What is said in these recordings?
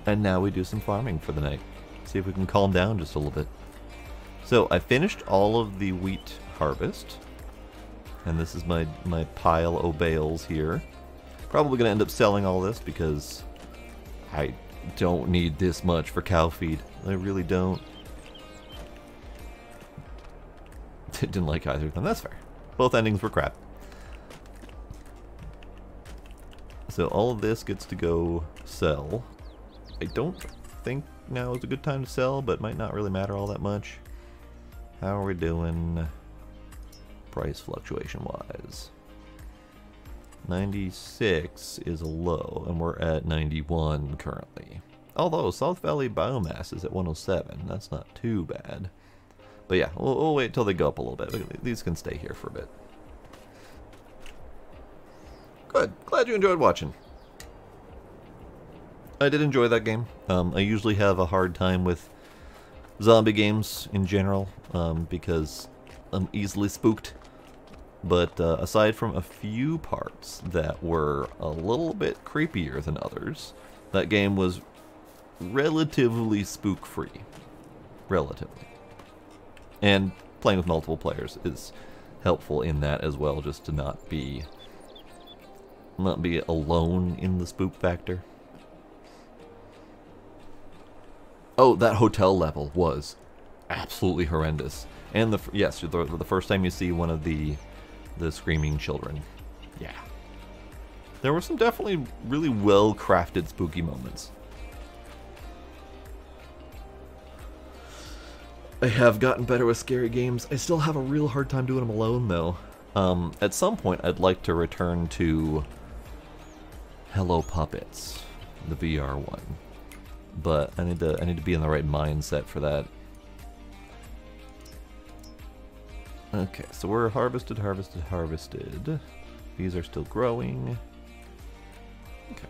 And now we do some farming for the night. See if we can calm down just a little bit. So I finished all of the wheat harvest. And this is my pile of bales here. Probably going to end up selling all this because I don't need this much for cow feed. I really don't. Didn't like either of them. That's fair. Both endings were crap. So all of this gets to go sell. I don't think now is a good time to sell, but might not really matter all that much. How are we doing price fluctuation wise? 96 is a low, and we're at 91 currently. Although South Valley biomass is at 107, that's not too bad. But yeah, we'll wait till they go up a little bit. These can stay here for a bit. Good. Glad you enjoyed watching. I did enjoy that game. I usually have a hard time with zombie games in general because I'm easily spooked. But aside from a few parts that were a little bit creepier than others, that game was relatively spook-free. Relatively. And playing with multiple players is helpful in that as well, just to not be alone in the spook factor. Oh, that hotel level was absolutely horrendous. And the first time you see one of the screaming children. Yeah. There were some definitely really well-crafted spooky moments. I have gotten better with scary games. I still have a real hard time doing them alone, though. At some point, I'd like to return to Hello Puppets, the VR one. But I need to be in the right mindset for that. Okay, so we're harvested. These are still growing. Okay.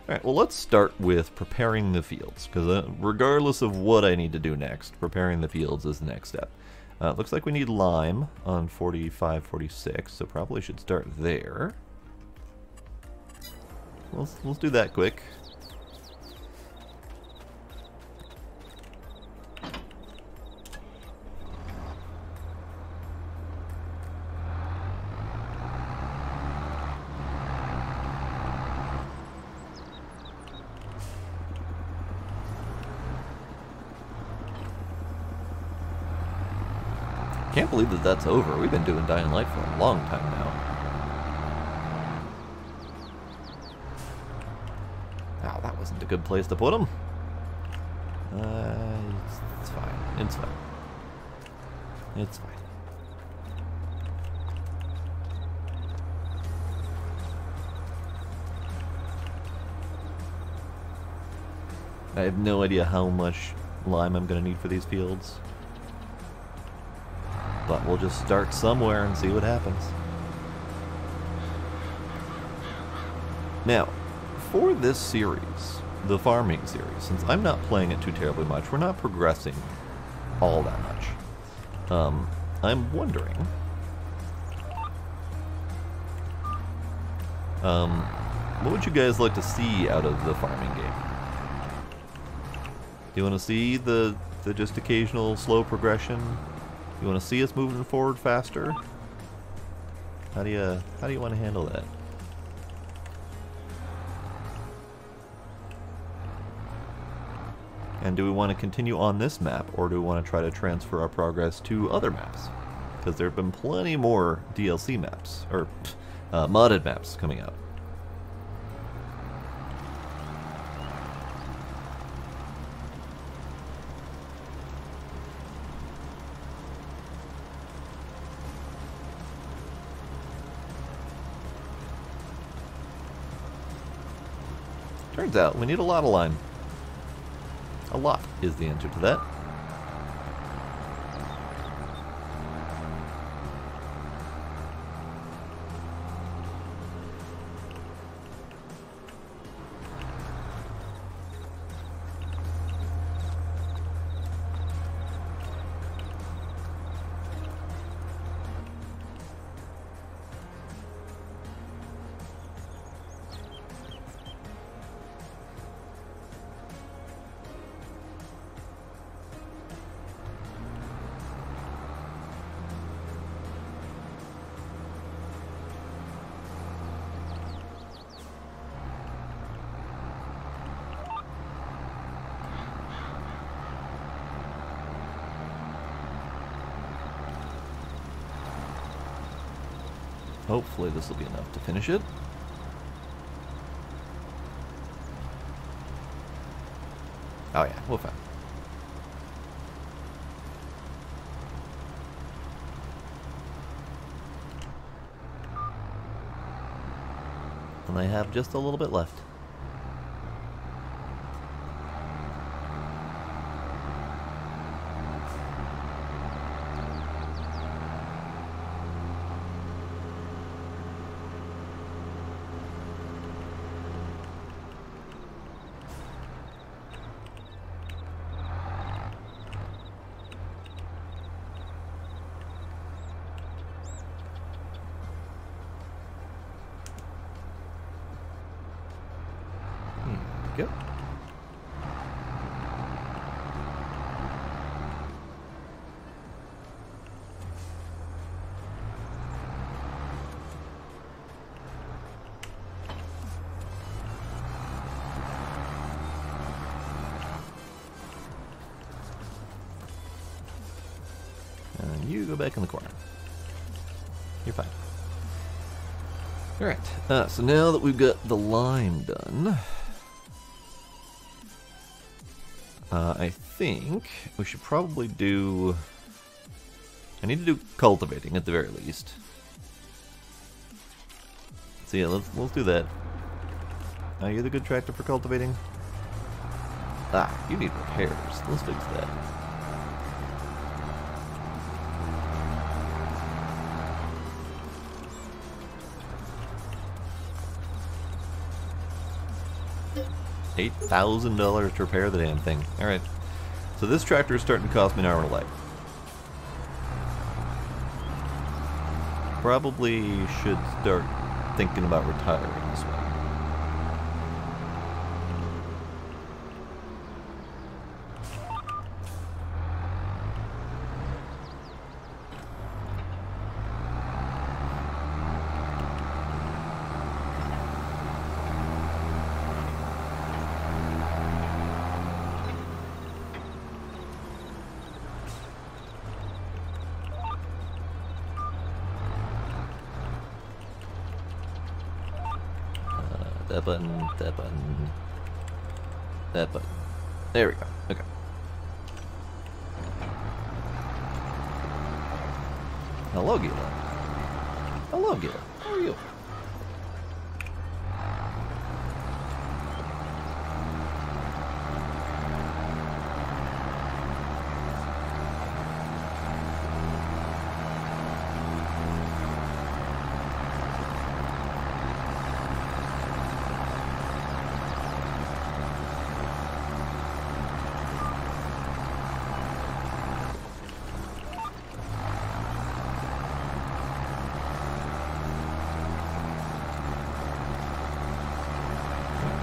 Alright, well let's start with preparing the fields, because regardless of what I need to do next, preparing the fields is the next step. Looks like we need lime on 45, 46, so probably should start there. Let's do that quick. Can't believe that that's over. We've been doing Dying Light for a long time now. Oh, that wasn't a good place to put them. It's fine. It's fine. It's fine. I have no idea how much lime I'm going to need for these fields. But we'll just start somewhere and see what happens. Now, for this series, the farming series, since I'm not playing it too terribly much, we're not progressing all that much. I'm wondering, what would you guys like to see out of the farming game? Do you want to see the just occasional slow progression? You want to see us moving forward faster? How do you want to handle that? And do we want to continue on this map, or do we want to try to transfer our progress to other maps? Because there have been plenty more DLC maps, or modded maps coming out. Turns out we need a lot of lime. A lot is the answer to that. Hopefully this will be enough to finish it. Oh yeah, we'll find. And I have just a little bit left. Go. And you go back in the corner. You're fine. Alright, so now that we've got the lime done, I think we should probably do... I need to do cultivating at the very least. So yeah, let's do that. You're the good tractor for cultivating? Ah, you need repairs. Let's fix that. $8,000 to repair the damn thing. Alright. So this tractor is starting to cost me an hour and a leg. Probably should start thinking about retiring this way. That button, that button, that button. There we go. Okay. Hello, Gila. Hello, Gila. How are you?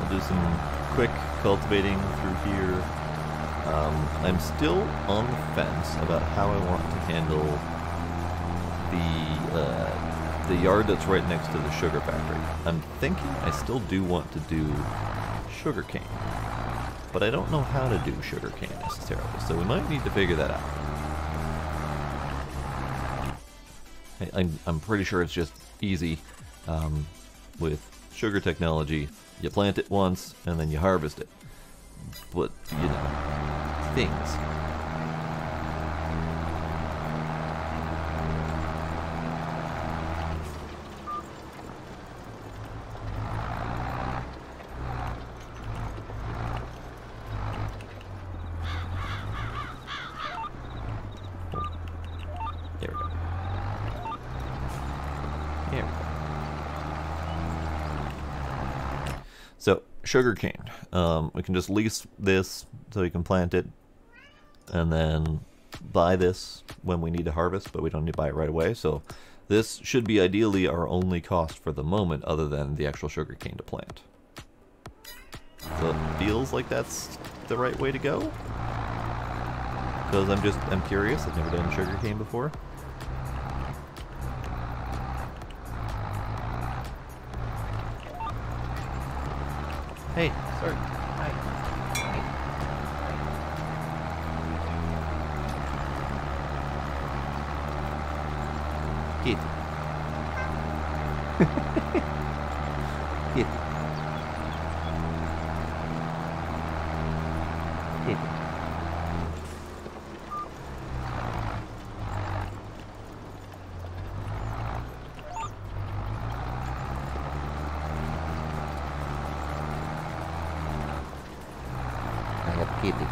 Do some quick cultivating through here. I'm still on the fence about how I want to handle the yard that's right next to the sugar factory. I'm thinking I still do want to do sugar cane, but I don't know how to do sugar cane necessarily, so we might need to figure that out. I'm pretty sure it's just easy with sugar technology. You plant it once, and then you harvest it. But, you know, things. There we go. There we go. So, sugarcane. We can just lease this so we can plant it, and then buy this when we need to harvest, but we don't need to buy it right away. So this should be ideally our only cost for the moment, other than the actual sugarcane to plant. So it feels like that's the right way to go, because I'm curious. I've never done sugarcane before. Hey, sorry. Hi. Get. pet kitty.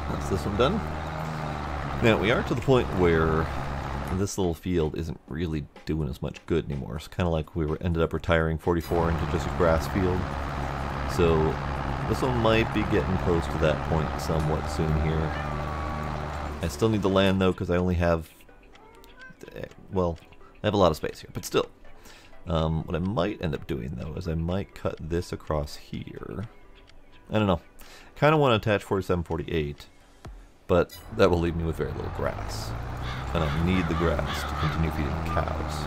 That's this one done. Now, we are to the point where this little field isn't really doing as much good anymore. It's kind of like we ended up retiring 44 into just a grass field. So, this one might be getting close to that point somewhat soon here. I still need the land, though, because I only have... well, I have a lot of space here, but still. What I might end up doing, though, is I might cut this across here. I don't know. Kind of want to attach 4748, but that will leave me with very little grass. And I need the grass to continue feeding cows.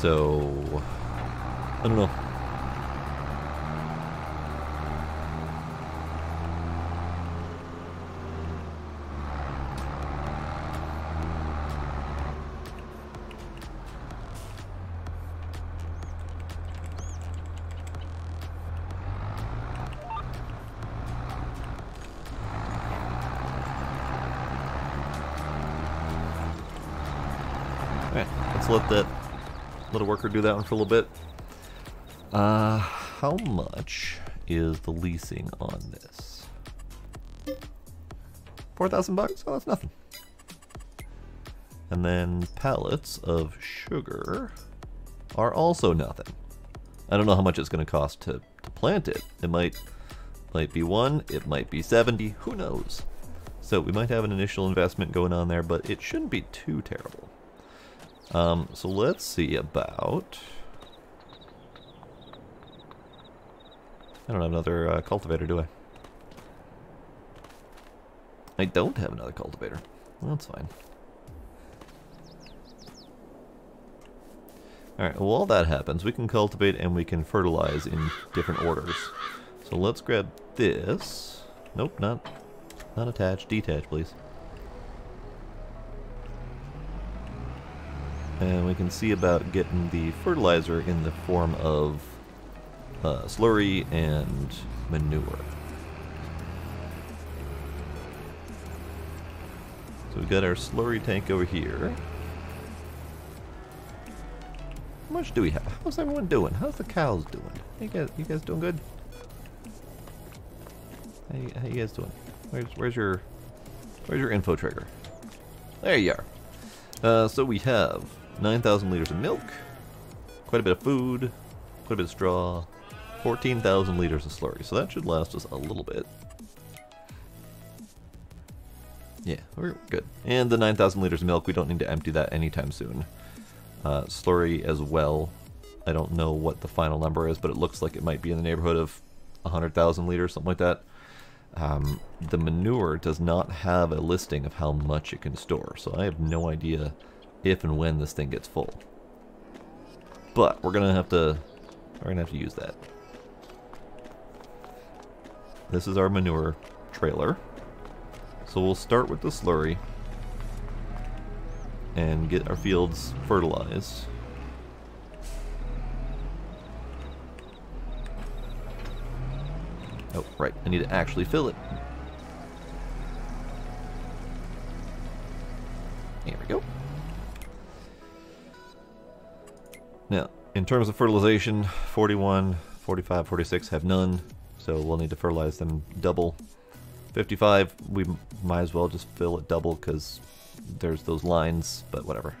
So, I don't know. Let's let that little worker do that one for a little bit. How much is the leasing on this? 4,000 bucks? Oh, that's nothing. And then pallets of sugar are also nothing. I don't know how much it's going to cost to plant it. It might be 1, it might be 70, who knows? So we might have an initial investment going on there, but it shouldn't be too terrible. So let's see about... I don't have another cultivator, do I? I don't have another cultivator. Well, that's fine. Alright, well, while that happens, we can cultivate and we can fertilize in different orders. So let's grab this. Nope, not attached. Detach, please. And we can see about getting the fertilizer in the form of slurry and manure. So we've got our slurry tank over here. How much do we have? How's everyone doing? How's the cows doing? You guys doing good? How you guys doing? Where's your info trigger? There you are. So we have 9,000 liters of milk, quite a bit of food, quite a bit of straw, 14,000 liters of slurry. So that should last us a little bit. Yeah, we're good. And the 9,000 liters of milk, we don't need to empty that anytime soon. Slurry as well. I don't know what the final number is, but it looks like it might be in the neighborhood of 100,000 liters, something like that. The manure does not have a listing of how much it can store, so I have no idea if and when this thing gets full. But we're gonna have to use that. This is our manure trailer. So we'll start with the slurry and get our fields fertilized. Oh, right, I need to actually fill it. Here we go. Now, in terms of fertilization, 41, 45, 46 have none, so we'll need to fertilize them double. 55, we might as well just fill it double because there's those lines, but whatever.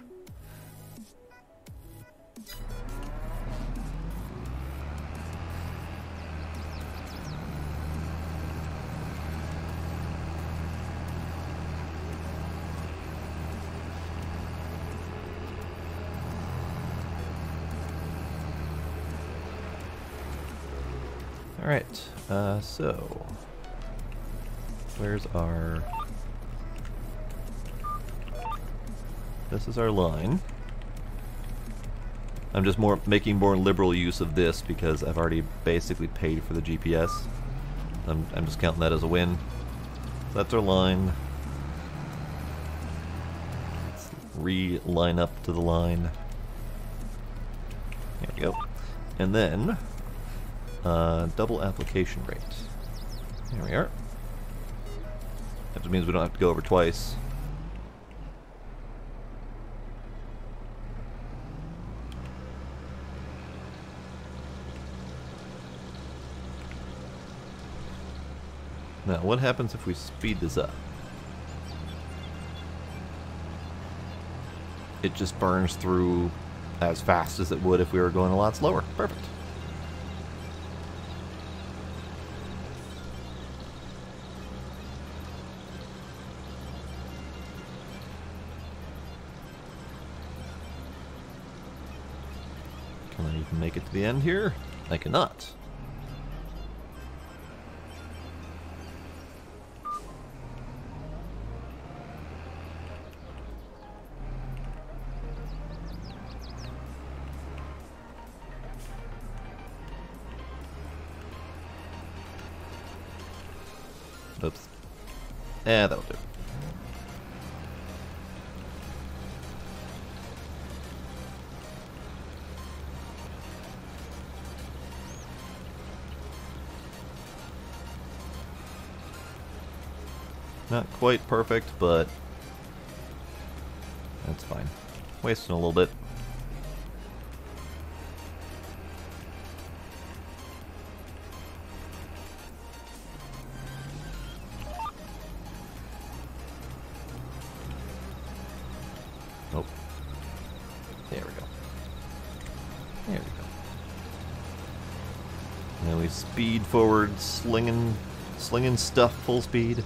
Alright, so... Where's our... This is our line. I'm just making more liberal use of this because I've already basically paid for the GPS. I'm just counting that as a win. So that's our line. Let's re-line up to the line. There we go. And then, double application rate. There we are. That just means we don't have to go over twice. Now, what happens if we speed this up? It just burns through as fast as it would if we were going a lot slower. Perfect. Can I even make it to the end here? I cannot. Oops. That'll do. Not quite perfect, but that's fine. Wasting a little bit. Oh. There we go. There we go. Now we speed forward, slinging stuff full speed.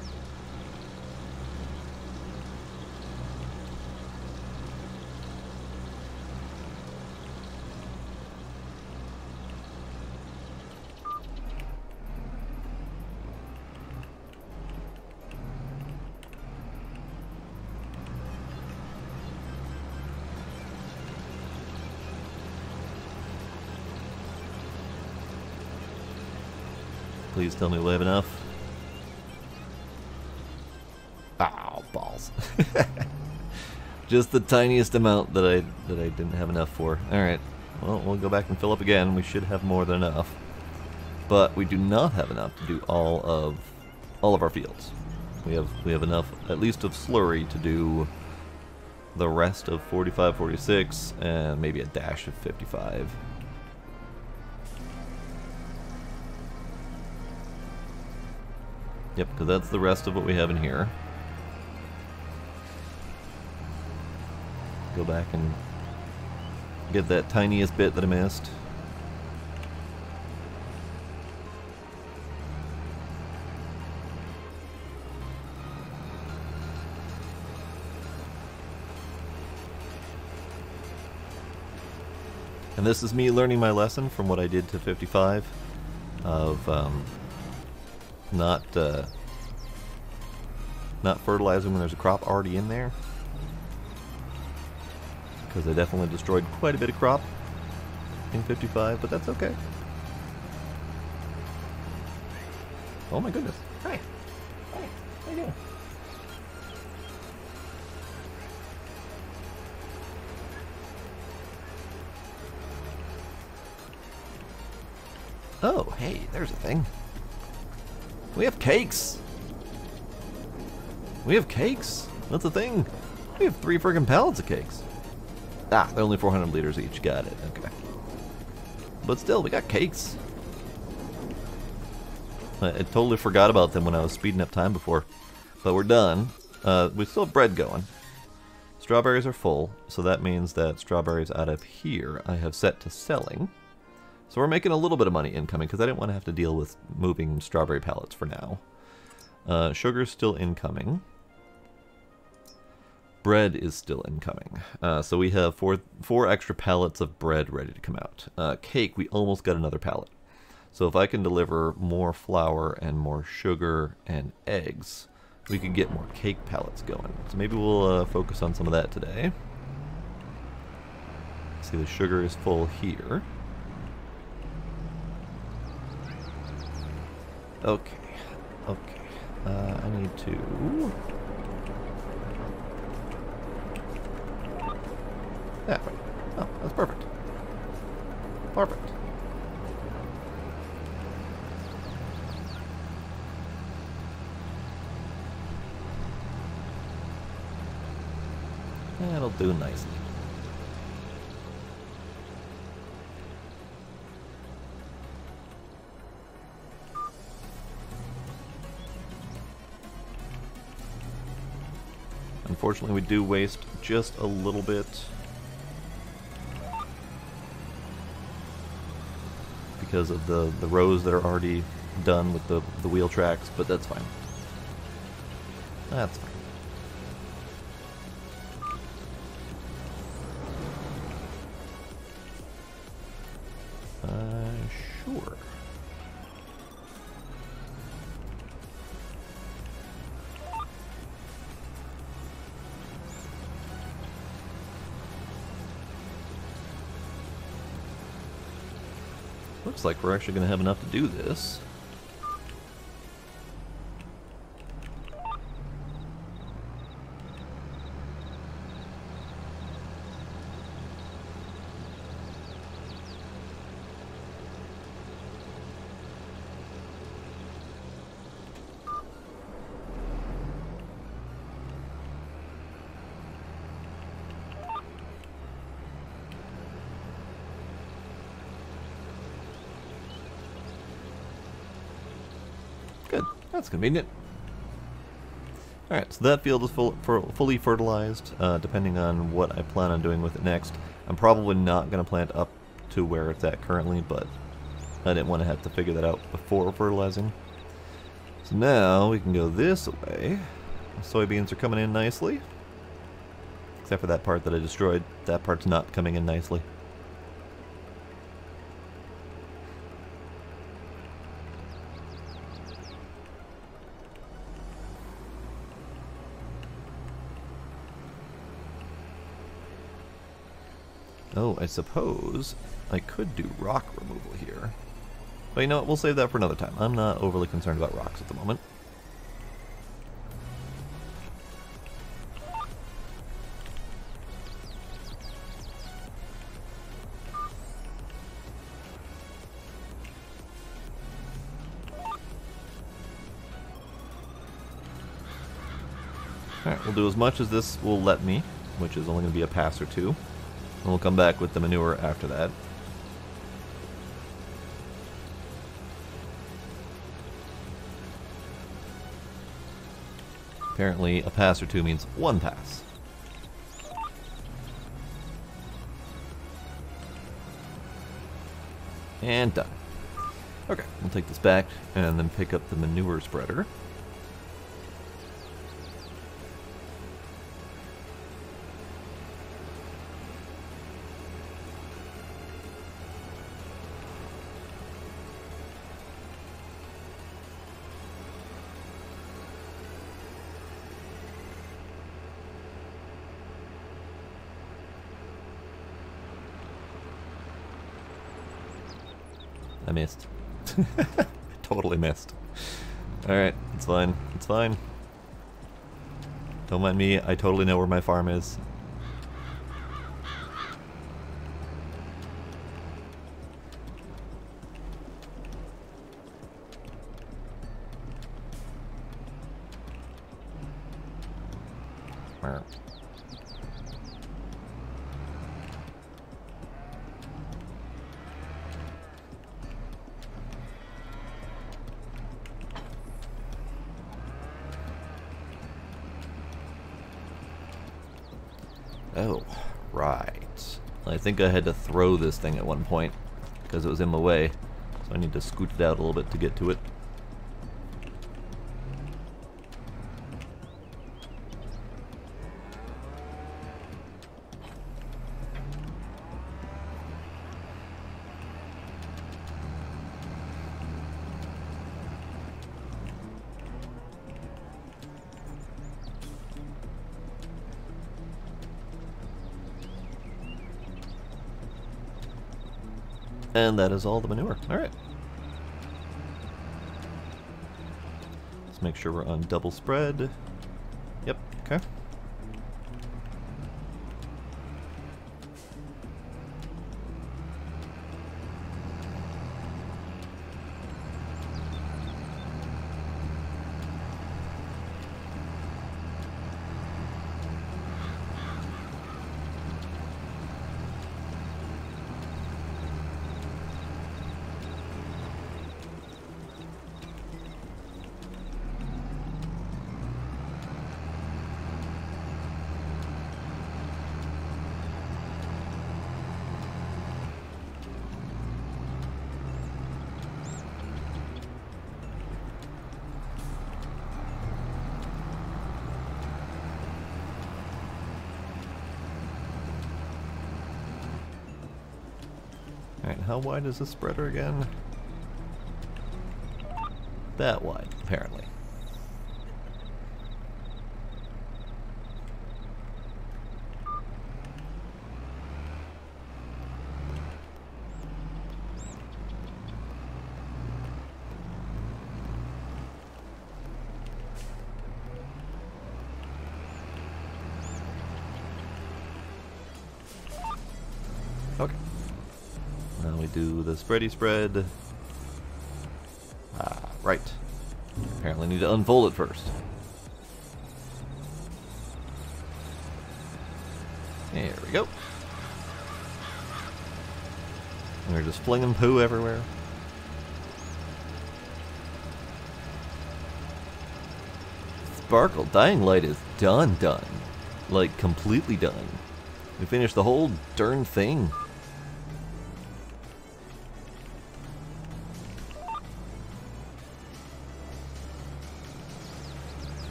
Please tell me we have enough. Ow, balls. Just the tiniest amount that I didn't have enough for. Alright. Well, we'll go back and fill up again. We should have more than enough. But we do not have enough to do all of our fields. We have enough at least of slurry to do the rest of 45, 46, and maybe a dash of 55. Yep, because that's the rest of what we have in here. Go back and get that tiniest bit that I missed. And this is me learning my lesson from what I did to 55 of not fertilizing when there's a crop already in there, because I definitely destroyed quite a bit of crop in 55, but that's okay. Oh my goodness. Hi. Hi. How you doing? Oh, hey, there's a thing. We have cakes! We have cakes! That's a thing! We have 3 friggin' pallets of cakes! Ah, they're only 400 liters each. Got it. Okay. But still, we got cakes! I totally forgot about them when I was speeding up time before. But we're done. We still have bread going. Strawberries are full, so that means that strawberries out of here I have set to selling. So we're making a little bit of money incoming, because I didn't want to have to deal with moving strawberry pallets for now. Sugar's still incoming. Bread is still incoming. So we have four extra pallets of bread ready to come out. Cake, we almost got another pallet. So if I can deliver more flour and more sugar and eggs, we could get more cake pallets going. So maybe we'll focus on some of that today. See, the sugar is full here. Okay, okay. I need to... That way. Oh, that's perfect. Perfect. That'll do nicely. Unfortunately, we do waste just a little bit because of the rows that are already done with the wheel tracks, but that's fine. That's fine. Sure. Looks like we're actually going to have enough to do this. Good. That's convenient. Alright, so that field is fully fertilized, depending on what I plan on doing with it next. I'm probably not going to plant up to where it's at currently, but I didn't want to have to figure that out before fertilizing. So now we can go this way. The soybeans are coming in nicely. Except for that part that I destroyed. That part's not coming in nicely. Oh, I suppose I could do rock removal here. But you know what, we'll save that for another time. I'm not overly concerned about rocks at the moment. Alright, we'll do as much as this will let me, which is only going to be a pass or two. And we'll come back with the manure after that. Apparently, a pass or two means one pass. And done. Okay, we'll take this back and then pick up the manure spreader. I missed. Totally missed. Alright, it's fine. It's fine. Don't mind me, I totally know where my farm is. Oh, right. I think I had to throw this thing at one point because it was in my way. So I need to scoot it out a little bit to get to it. And that is all the manure. Alright. Let's make sure we're on double spread. Yep, okay. Alright, how wide is the spreader again? That wide, apparently. Okay. Now we do the spready spread. Ah, right. Apparently need to unfold it first. There we go. And we're just flinging poo everywhere. Sparkle Dying Light is done. Like, completely done. We finished the whole darn thing.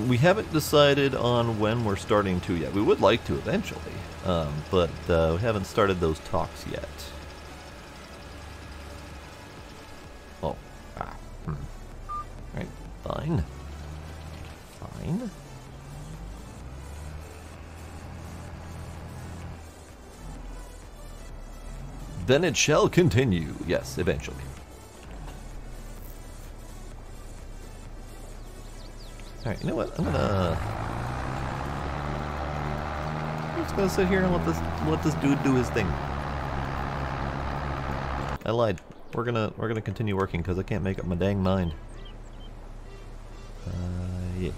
We haven't decided on when we're starting to yet. We would like to eventually, but we haven't started those talks yet. Oh, Right, fine. Fine. Then it shall continue. Yes, eventually. Alright, you know what? I'm just gonna sit here and let this dude do his thing. I lied. We're gonna continue working because I can't make up my dang mind. Yeah.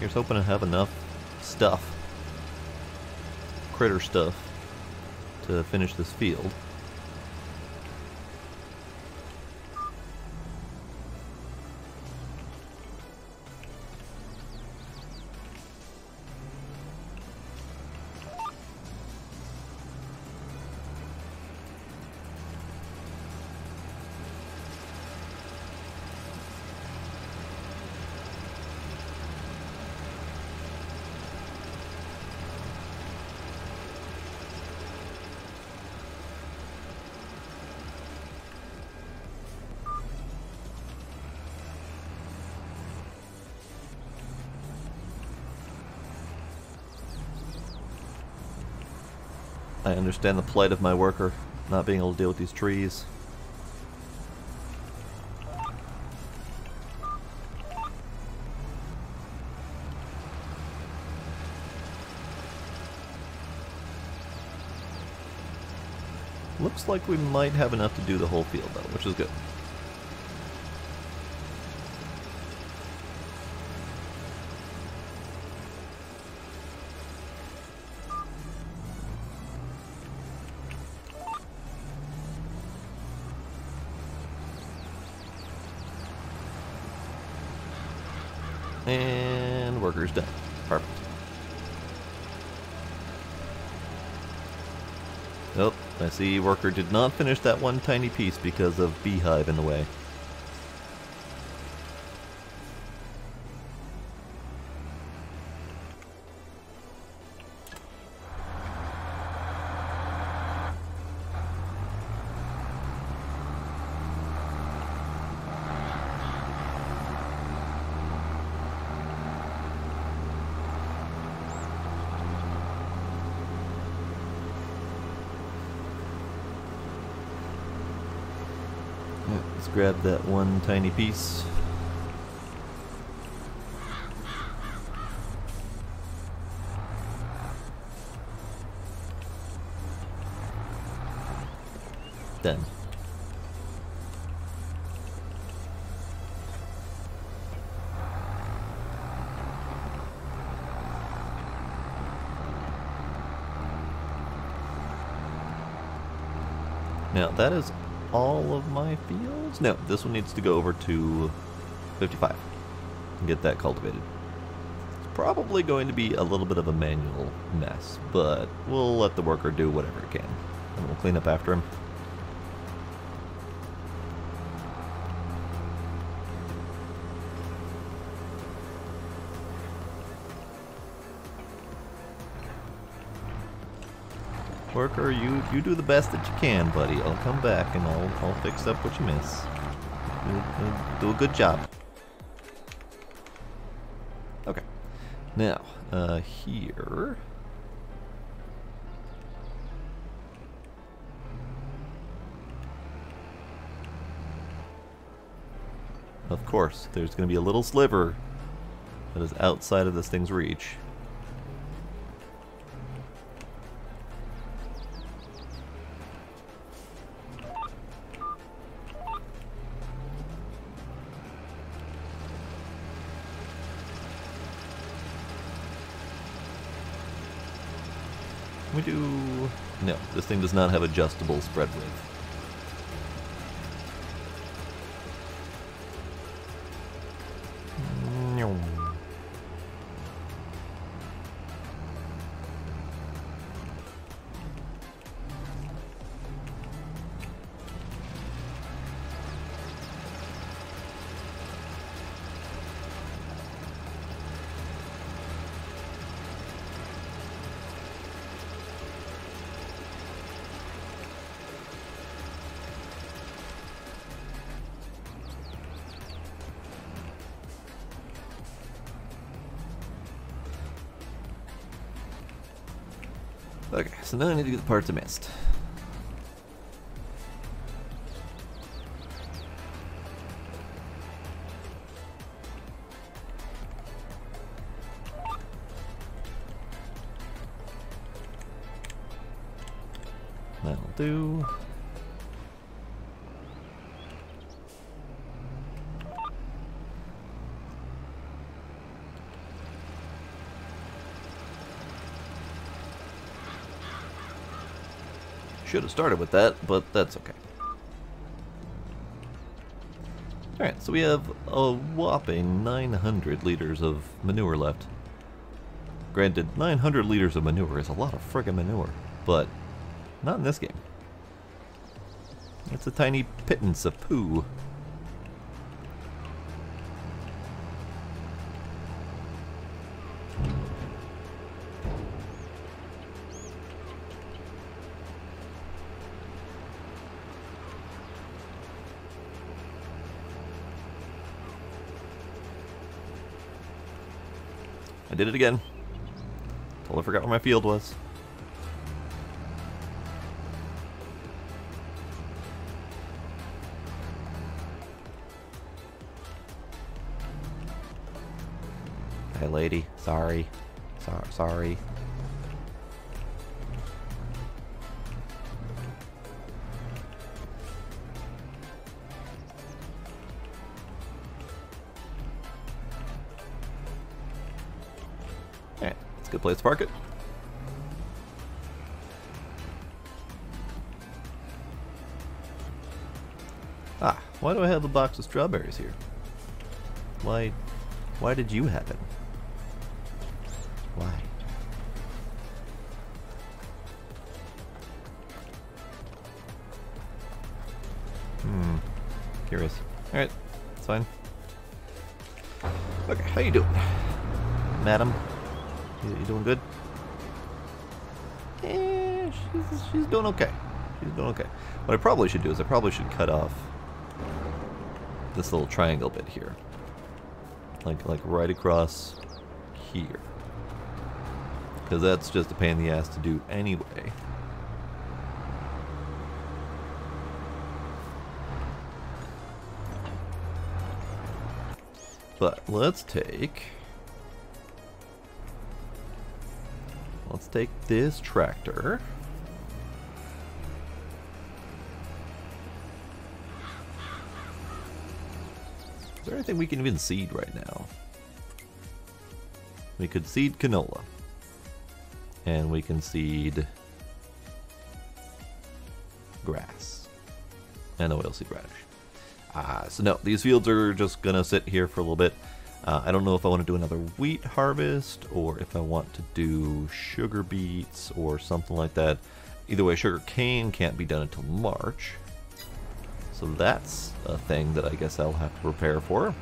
Here's hoping to have enough stuff, critter stuff, to finish this field. I understand the plight of my worker, not being able to deal with these trees. Looks like we might have enough to do the whole field though, which is good. And worker's done. Perfect. Oh, I see worker did not finish that one tiny piece because of beehive in the way. Let's grab that one tiny piece. Done. Now that is all of my fields? No, this one needs to go over to 55 and get that cultivated. It's probably going to be a little bit of a manual mess, but we'll let the worker do whatever it can. And we'll clean up after him. Worker, you do the best that you can, buddy. I'll come back and I'll fix up what you miss. Do a good job. Okay. Now, here. Of course, there's going to be a little sliver that is outside of this thing's reach. We do... No, this thing does not have adjustable spread width. Okay, so now I need to get the parts I missed. That'll do. Should have started with that, but that's okay. Alright, so we have a whopping 900 liters of manure left. Granted, 900 liters of manure is a lot of friggin' manure, but not in this game. It's a tiny pittance of poo. I did it again. Totally forgot where my field was. Hey lady, sorry. Sorry. Alright, it's a good place to park it. Ah, why do I have a box of strawberries here? Why did you happen? Why? Curious. Alright, it's fine. Okay, how you doing? Madam? You doing good? Eh, she's doing okay. She's doing okay. What I probably should do is I probably should cut off this little triangle bit here. Like right across here. Because that's just a pain in the ass to do anyway. But let's take this tractor. Is there anything we can even seed right now? We could seed canola. And we can seed grass. And oilseed radish. So no, these fields are just gonna sit here for a little bit. I don't know if I want to do another wheat harvest or if I want to do sugar beets or something like that. Either way, sugar cane can't be done until March. So that's a thing that I guess I'll have to prepare for.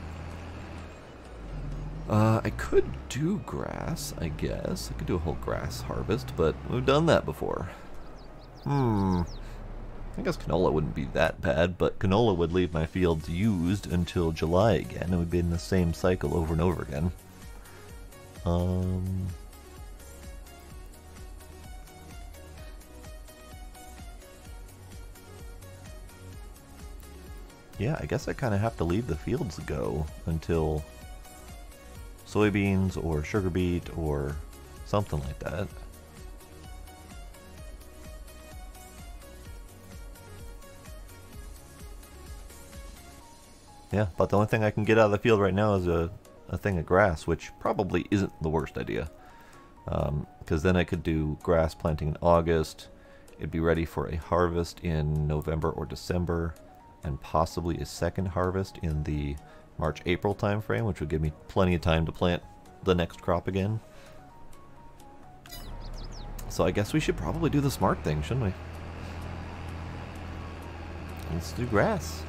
I could do grass, I guess. I could do a whole grass harvest, but we've done that before. I guess canola wouldn't be that bad, but canola would leave my fields used until July again. It would be in the same cycle over and over again. Yeah, I guess I kind of have to leave the fields go until soybeans or sugar beet or something like that. Yeah, but the only thing I can get out of the field right now is a thing of grass, which probably isn't the worst idea. Because then I could do grass planting in August. It'd be ready for a harvest in November or December, and possibly a second harvest in the March-April time frame, which would give me plenty of time to plant the next crop again. So I guess we should probably do the smart thing, shouldn't we? Let's do grass.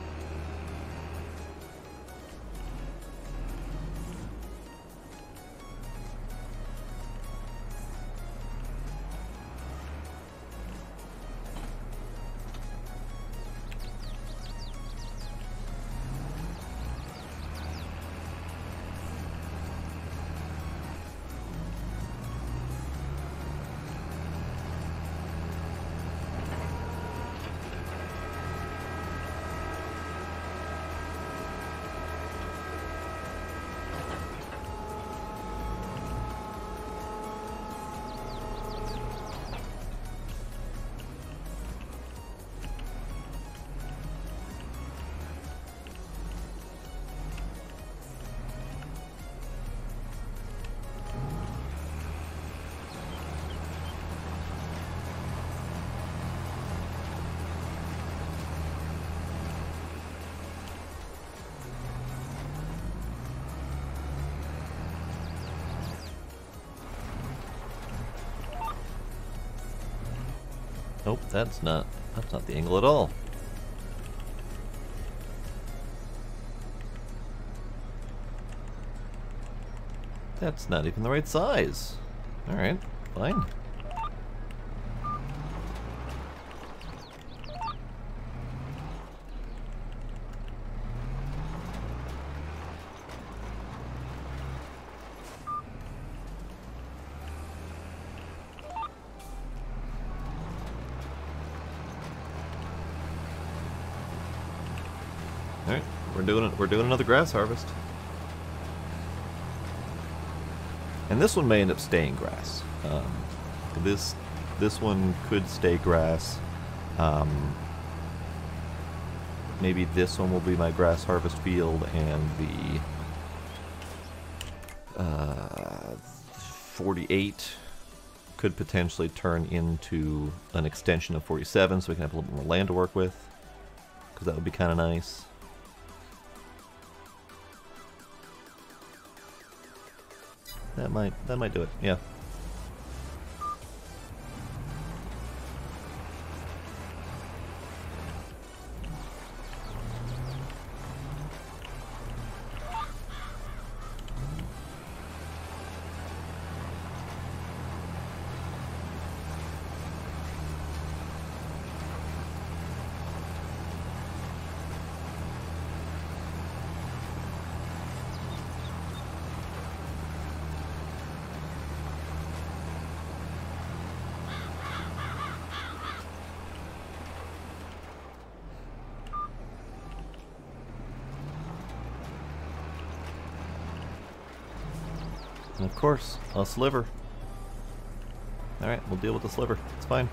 Nope, that's not the angle at all. That's not even the right size. Alright, fine. Alright, we're doing another grass harvest. And this one may end up staying grass. This one could stay grass. Maybe this one will be my grass harvest field, and the 48 could potentially turn into an extension of 47, so we can have a little bit more land to work with, because that would be kind of nice. That might do it, yeah. Of course, a sliver. Alright, we'll deal with the sliver. It's fine.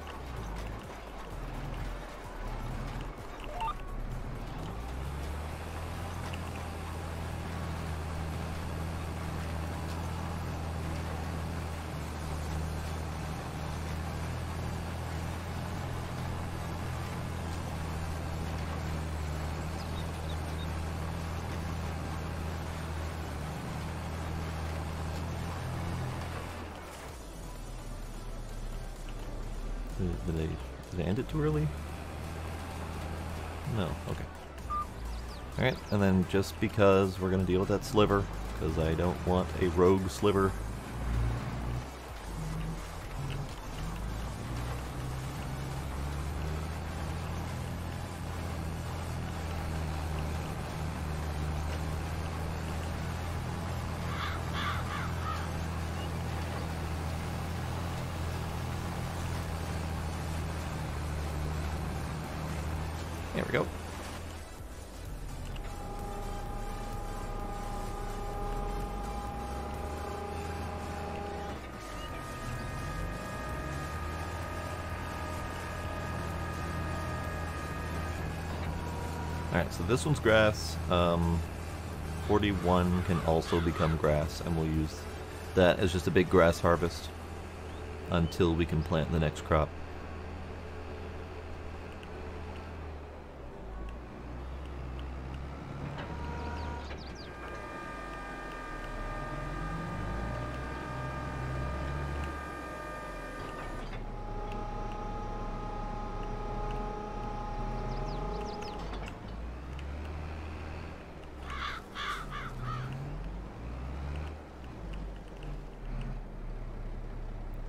Did I end it too early? No, okay. Alright, and then just because we're going to deal with that sliver, because I don't want a rogue sliver. There we go. Alright, so this one's grass. 41 can also become grass, and we'll use that as just a big grass harvest until we can plant the next crop.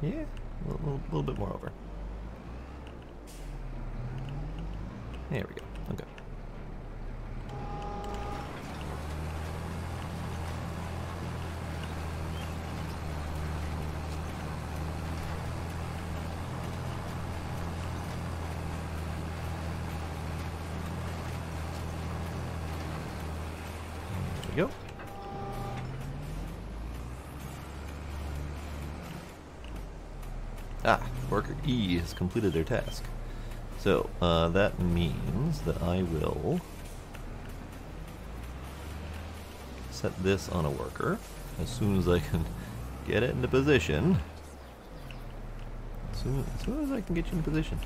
Yeah, a little bit more over. There we go. Okay. There we go. Ah, worker E has completed their task. So, that means that I will set this on a worker as soon as I can get it into position. As soon as I can get you in position.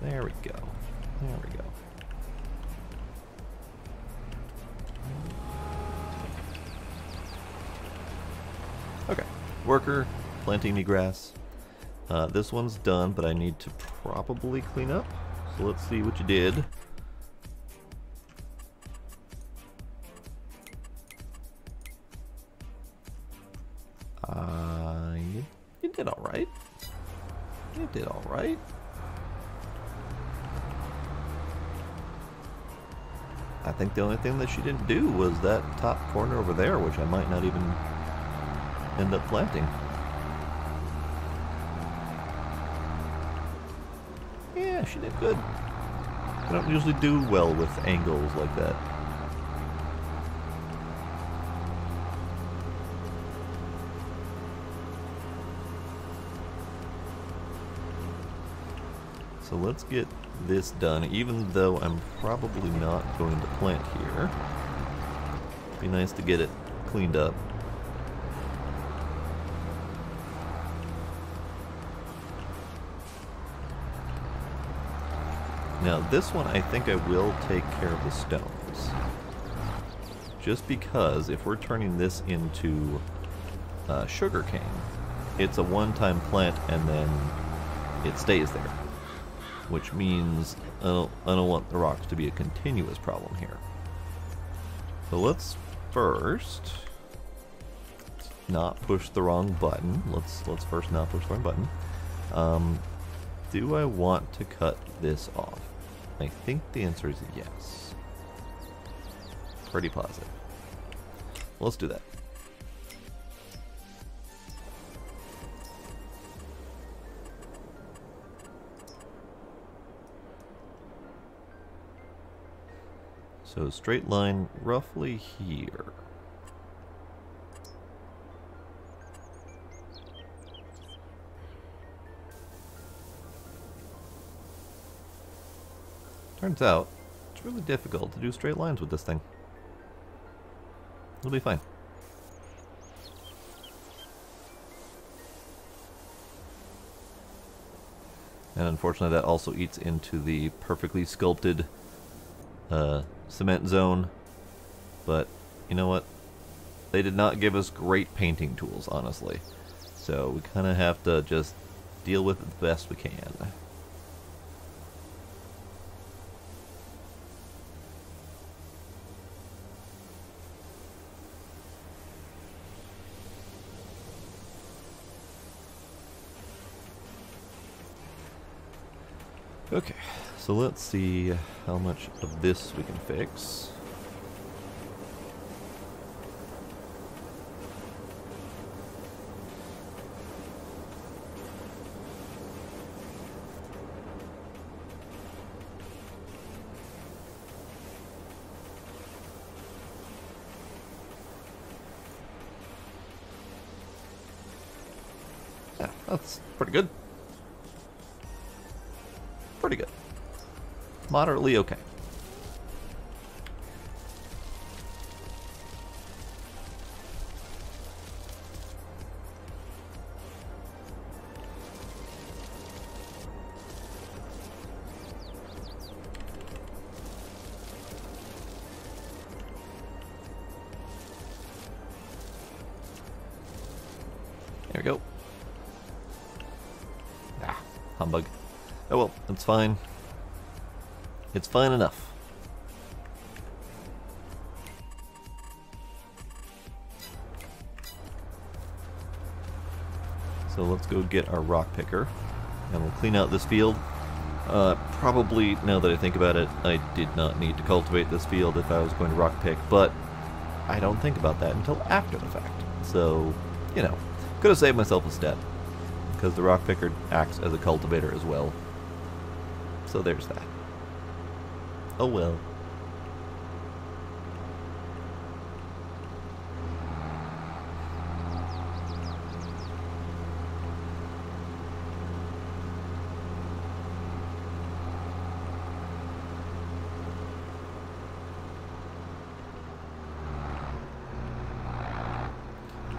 There we go. There we go. Okay, worker planting me grass. This one's done, but I need to probably clean up. So let's see what you did. You did all right. You did all right. I think the only thing that she didn't do was that top corner over there, which I might not even end up planting. Yeah, she did good. I don't usually do well with angles like that. So let's get this done, even though I'm probably not going to plant here. Be nice to get it cleaned up. Now this one I think I will take care of the stones. Just because if we're turning this into sugarcane, it's a one-time plant and then it stays there. Which means I don't want the rocks to be a continuous problem here. So let's first not push the wrong button. Let's first not push the wrong button. Do I want to cut this off? I think the answer is yes. Pretty positive. Let's do that. So straight line roughly here. Turns out, it's really difficult to do straight lines with this thing. It'll be fine. And unfortunately that also eats into the perfectly sculpted cement zone. But, you know what? They did not give us great painting tools, honestly. So we kind of have to just deal with it the best we can. Okay, so let's see how much of this we can fix. Yeah, that's pretty good. Pretty good. Moderately okay. There we go. Ah, humbug. Oh well, it's fine. It's fine enough. So let's go get our rock picker, and we'll clean out this field. Probably, now that I think about it, I did not need to cultivate this field if I was going to rock pick, but I don't think about that until after the fact. So, you know, could have saved myself a step, because the rock picker acts as a cultivator as well. So there's that. Oh well.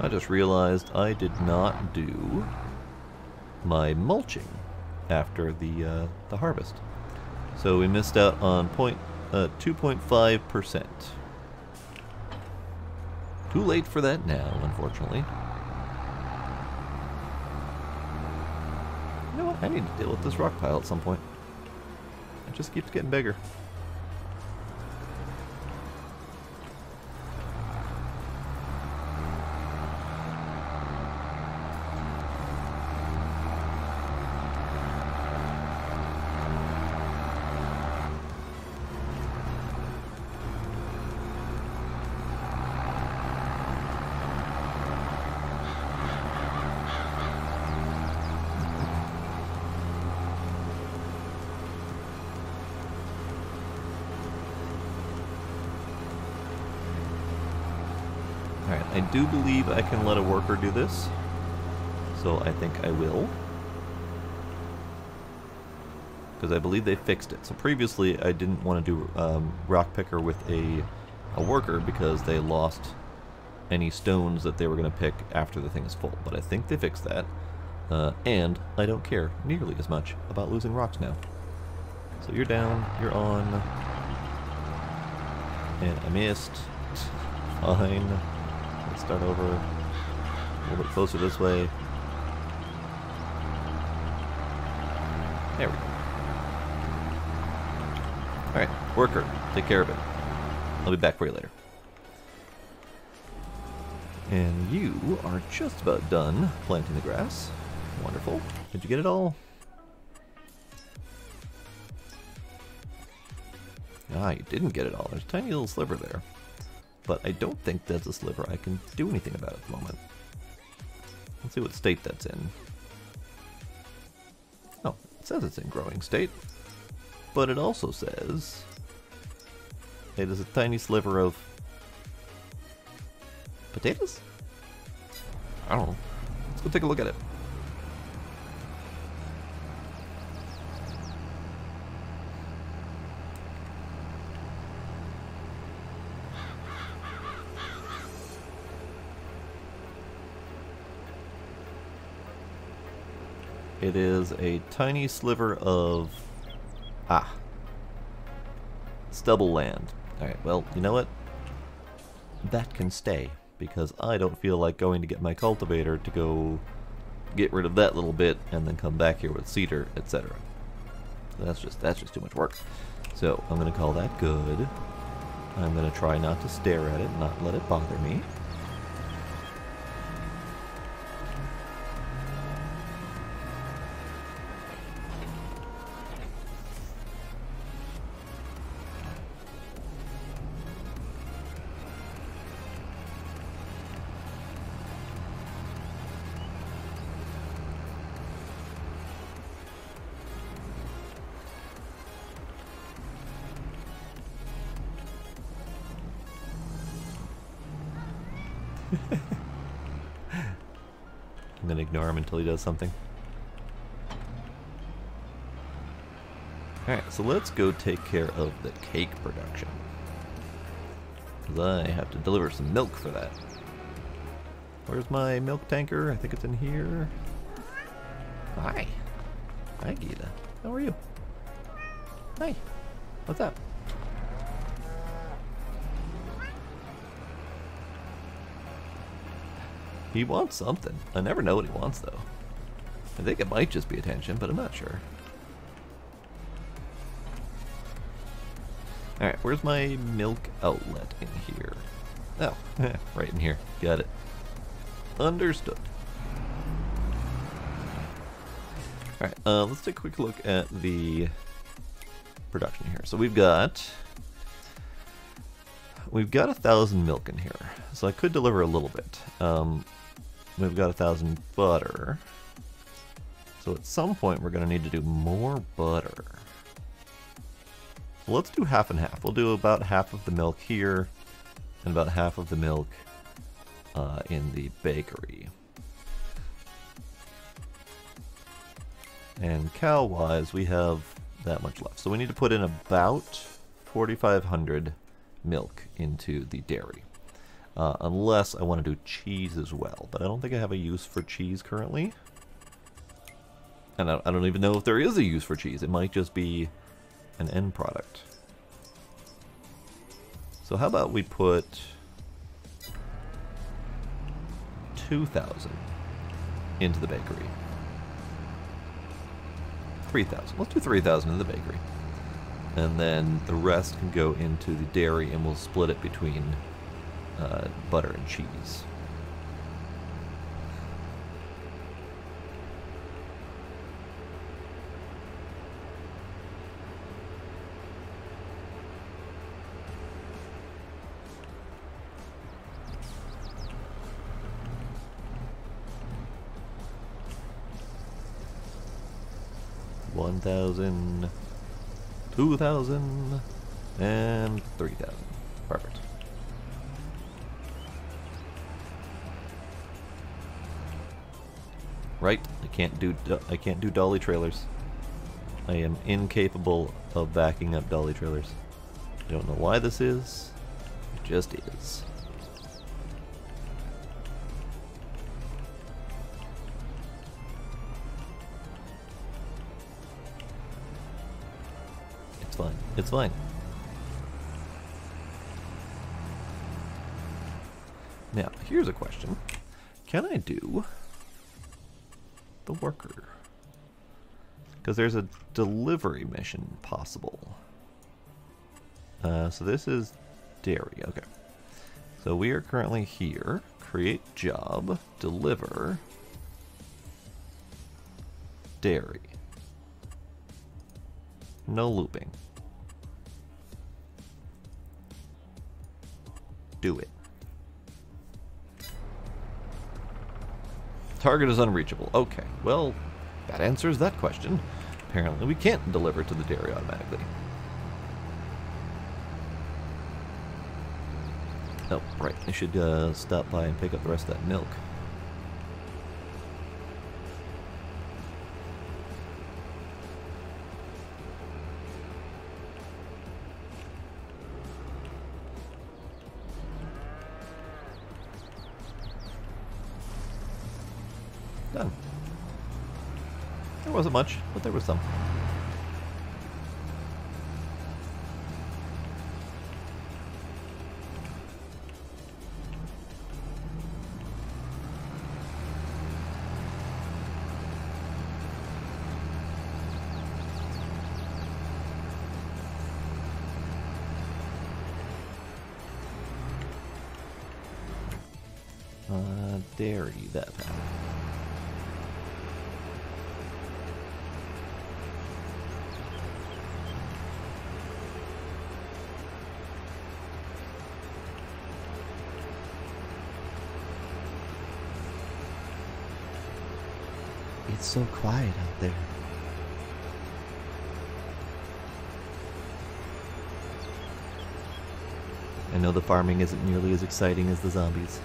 I just realized I did not do my mulching after the harvest. So we missed out on 2.5%. Too late for that now, unfortunately. You know what? I need to deal with this rock pile at some point. It just keeps getting bigger. Alright, I do believe I can let a worker do this, so I think I will. Because I believe they fixed it. So previously I didn't want to do rock picker with a worker because they lost any stones that they were going to pick after the thing is full. But I think they fixed that. And I don't care nearly as much about losing rocks now. So you're down, you're on. And I missed. Fine. Let's start over a little bit closer this way. There we go. Alright, worker, take care of it. I'll be back for you later. And you are just about done planting the grass. Wonderful. Did you get it all? Ah, you didn't get it all. There's a tiny little sliver there. But I don't think that's a sliver I can do anything about at the moment. Let's see what state that's in. Oh, it says it's in growing state. But it also says it is a tiny sliver of potatoes? I don't know. Let's go take a look at it. It is a tiny sliver of... stubble land. Alright, well, you know what? That can stay, because I don't feel like going to get my cultivator to go get rid of that little bit and then come back here with cedar, etc. That's just too much work. So I'm going to call that good. I'm going to try not to stare at it, not let it bother me. I'm going to ignore him until he does something. Alright, so let's go take care of the cake production. Because I have to deliver some milk for that. Where's my milk tanker? I think it's in here. Hi. Hi, Gita. How are you? Hi. What's up? He wants something. I never know what he wants, though. I think it might just be attention, but I'm not sure. Alright, where's my milk outlet in here? Oh, right in here. Got it. Understood. Alright, let's take a quick look at the production here. So we've got 1,000 milk in here, so I could deliver a little bit. We've got 1,000 butter, so at some point we're going to need to do more butter. Well, let's do half and half. We'll do about half of the milk here and about half of the milk in the bakery. And cow-wise, we have that much left, so we need to put in about 4,500 milk into the dairy. Unless I want to do cheese as well, but I don't think I have a use for cheese currently. And I don't even know if there is a use for cheese. It might just be an end product. So how about we put 2,000 into the bakery. 3,000. Let's do 3,000 in the bakery. And then the rest can go into the dairy, and we'll split it between butter and cheese. $1,000, $2,000, and $3,000. Perfect. Right? I can't do dolly trailers. I am incapable of backing up dolly trailers. I don't know why this is. It just is. It's fine. It's fine. Now, here's a question. Can I do the worker? Because there's a delivery mission possible. So this is dairy. Okay. So we are currently here. Create job. Deliver. Dairy. No looping. Do it. Target is unreachable. Okay, well, that answers that question. Apparently we can't deliver to the dairy automatically. Oh, right. I should stop by and pick up the rest of that milk. Done. wasn't much, but there was some. Dairy that path. It's so quiet out there. I know the farming isn't nearly as exciting as the zombies.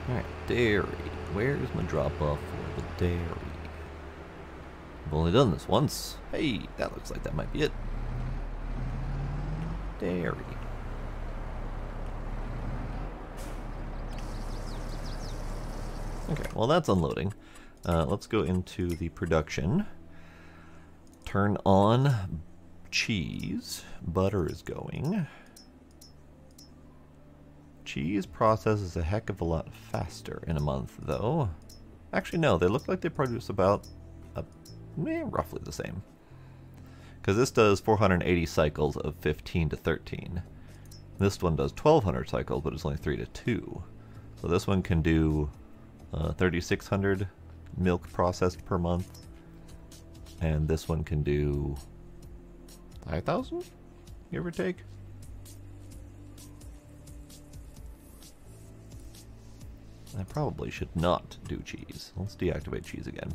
Alright, dairy. Where's my drop-off for the dairy? I've only done this once. Hey, that looks like that might be it. Dairy. Okay, well that's unloading. Let's go into the production. Turn on cheese. Butter is going. Cheese processes a heck of a lot faster in a month, though. Actually, no, they look like they produce about roughly the same. Because this does 480 cycles of 15 to 13. This one does 1200 cycles, but it's only 3 to 2. So this one can do 3600 milk processed per month. And this one can do 5,000, give or take. I probably should not do cheese. Let's deactivate cheese again.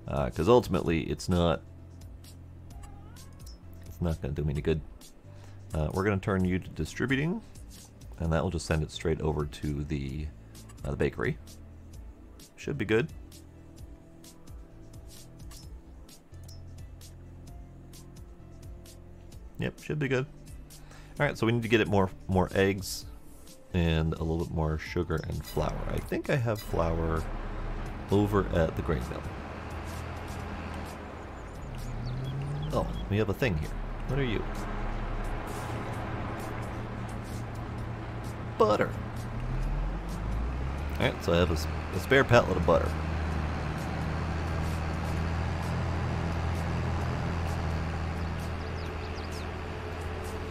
Because ultimately, it's not going to do me any good. We're going to turn you to distributing, and that will just send it straight over to the bakery. Should be good. Yep, should be good. Alright, so we need to get it more eggs and a little bit more sugar and flour. I think I have flour over at the grain mill. Oh, we have a thing here. What are you? Butter. Alright, so I have a spare pallet of butter.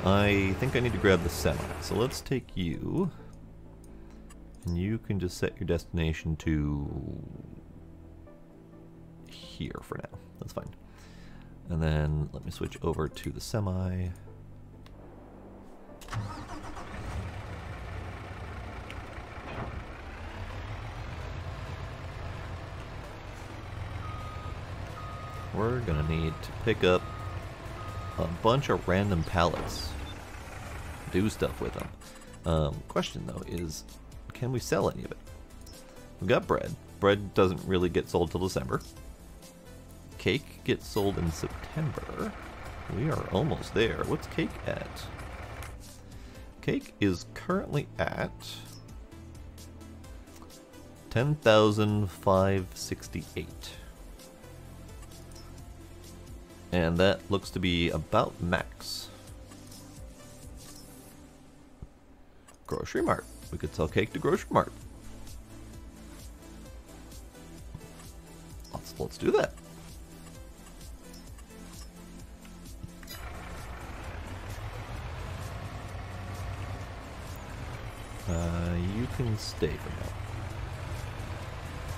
I think I need to grab the semi, so let's take you, and you can just set your destination to here for now. That's fine. And then let me switch over to the semi. We're gonna need to pick up a bunch of random pallets. Do stuff with them. Question though is, can we sell any of it? We've got bread. Bread doesn't really get sold till December. Cake gets sold in September. We are almost there. What's cake at? Cake is currently at 10,568. And that looks to be about max. Grocery Mart. We could sell cake to Grocery Mart. Let's do that. You can stay for now.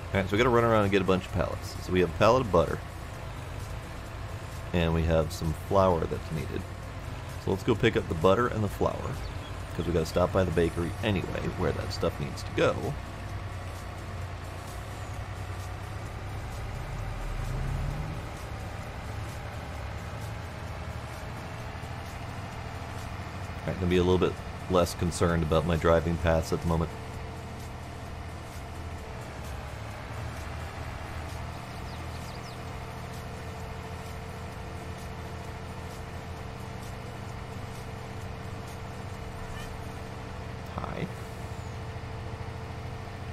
Alright, so we gotta run around and get a bunch of pallets. So we have a pallet of butter. And we have some flour that's needed. So let's go pick up the butter and the flour, because we got to stop by the bakery anyway, where that stuff needs to go. Alright, Gonna be a little bit less concerned about my driving paths at the moment. Hi.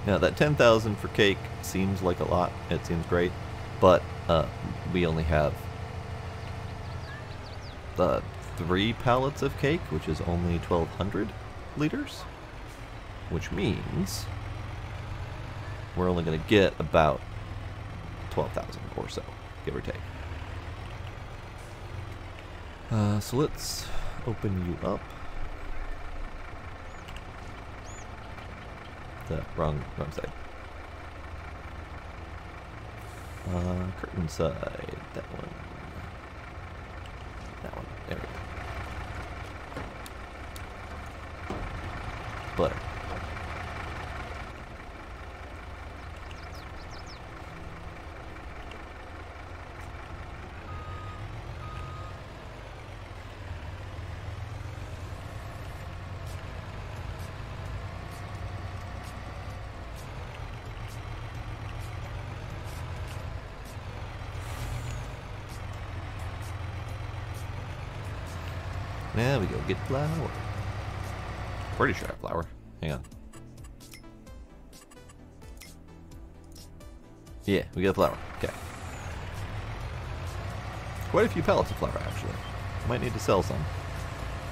Now that 10,000 for cake seems like a lot. It seems great, but we only have 3 pallets of cake, which is only 1,200 liters, which means we're only going to get about 12,000 or so, give or take. So let's open you up. Wrong side. Curtain side, that one. That one, there we go. Butter. There we go, get flour. Pretty sure I have flour. Hang on. Yeah, we got flour. Okay. Quite a few pallets of flour, actually. Might need to sell some.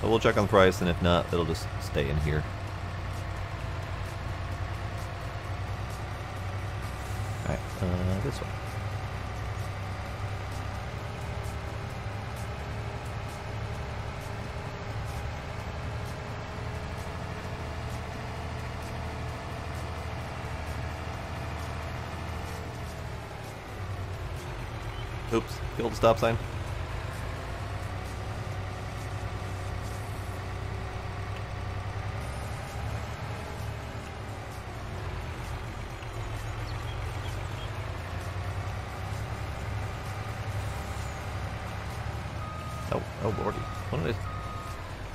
But we'll check on the price, and if not, it'll just stay in here. Alright, this one. Oops, killed the stop sign. Oh lordy. What did I...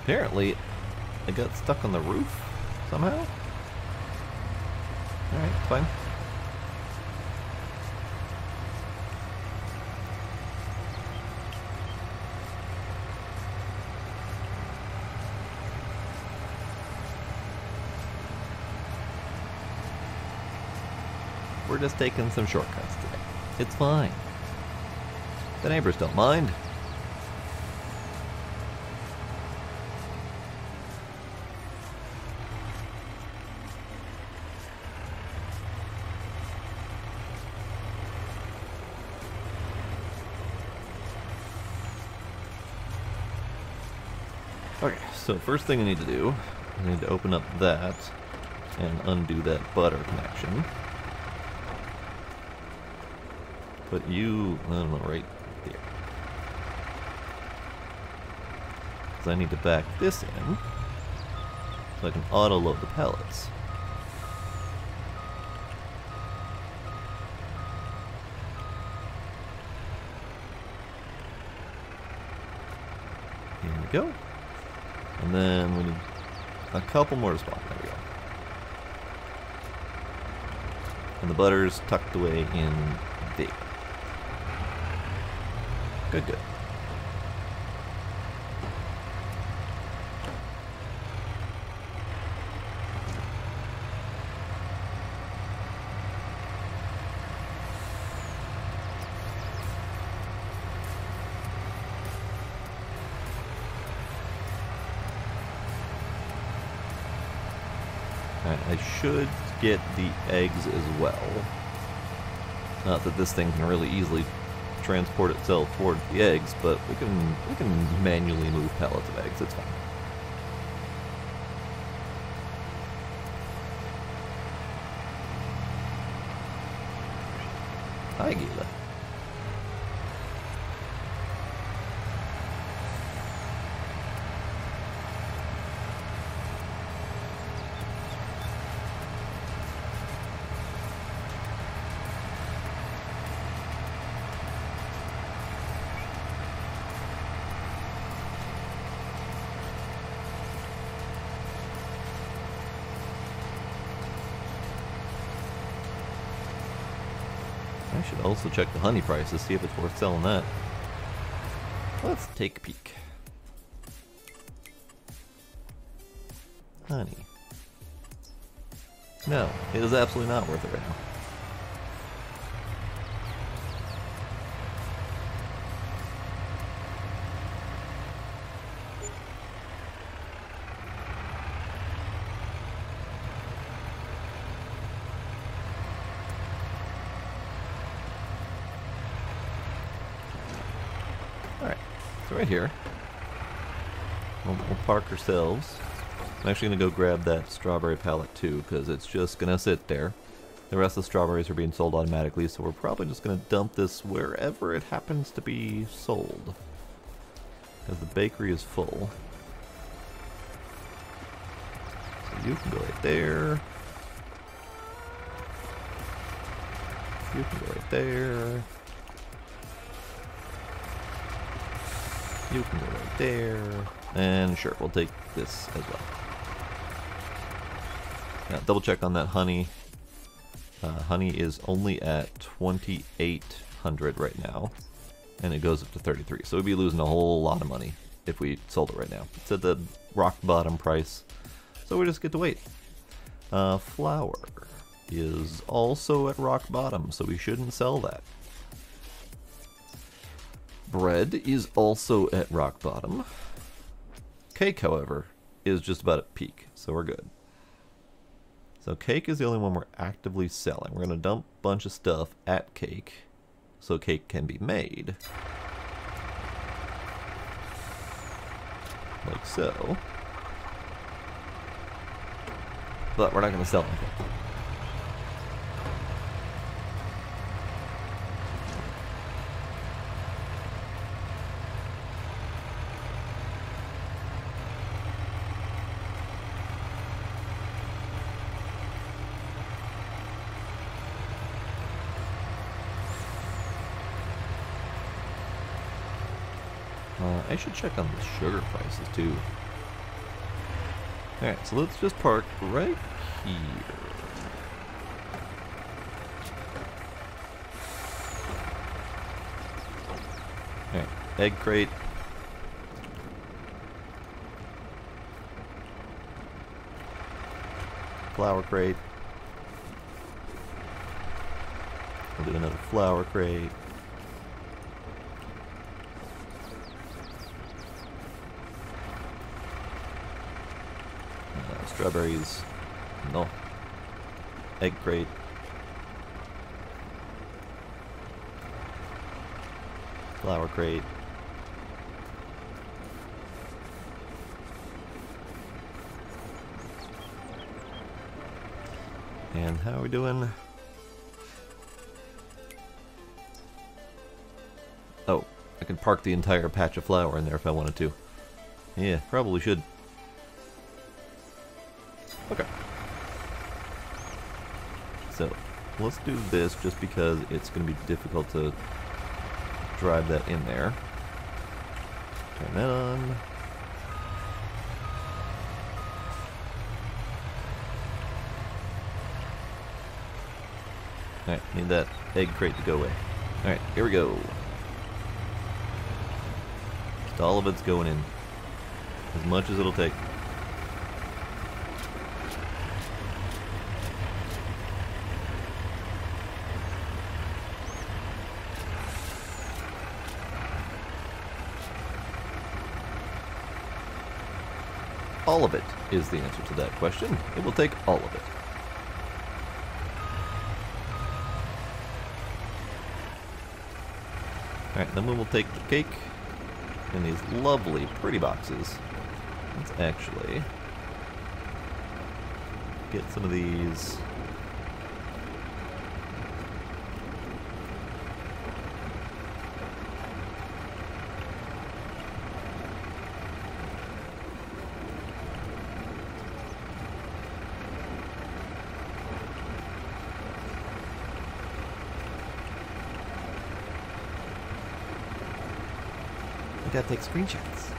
Apparently, it got stuck on the roof somehow? Alright, fine. We're just taking some shortcuts today. It's fine. The neighbors don't mind. Okay, so first thing I need to do, I need to open up that and undo that butter connection. Put you, I don't know, right there. Because I need to back this in so I can auto-load the pellets. Here we go. And then we need a couple more to spawn. There we go. And the butter's tucked away in there. Good, good. Alright, I should get the eggs as well. Not that this thing can really easily transport itself towards the eggs, but we can manually move pallets of eggs. It's fine. Hi, Gila. I should also check the honey prices, see if it's worth selling that. Let's take a peek. Honey. No, it is absolutely not worth it right now. Alright, so right here, we'll park ourselves. I'm actually going to go grab that strawberry pallet too, because it's just going to sit there. The rest of the strawberries are being sold automatically, so we're probably just going to dump this wherever it happens to be sold. Because the bakery is full. So you can go right there. You can go right there. You can go right there. And sure, we'll take this as well. Now, double check on that honey. Honey is only at 2,800 right now, and it goes up to 33. So we'd be losing a whole lot of money if we sold it right now. It's at the rock bottom price, so we just get to wait. Flour is also at rock bottom, so we shouldn't sell that. Bread is also at rock bottom. Cake, however, is just about at peak, so we're good. So cake is the only one we're actively selling. We're going to dump a bunch of stuff at cake so cake can be made. Like so. But we're not going to sell anything. I should check on the sugar prices too. Alright, so let's just park right here. Alright, egg crate. Flour crate. We'll do another flour crate. Strawberries. No. Egg crate. Flour crate. And how are we doing? Oh, I can park the entire patch of flour in there if I wanted to. Yeah, probably should. Okay. So, let's do this just because it's going to be difficult to drive that in there. Turn that on. Alright, need that egg crate to go away. Alright, here we go. Just all of it's going in. As much as it'll take. All of it is the answer to that question. It will take all of it. Alright, then we will take the cake in these lovely, pretty boxes. Let's actually get some of these. I gotta take screenshots.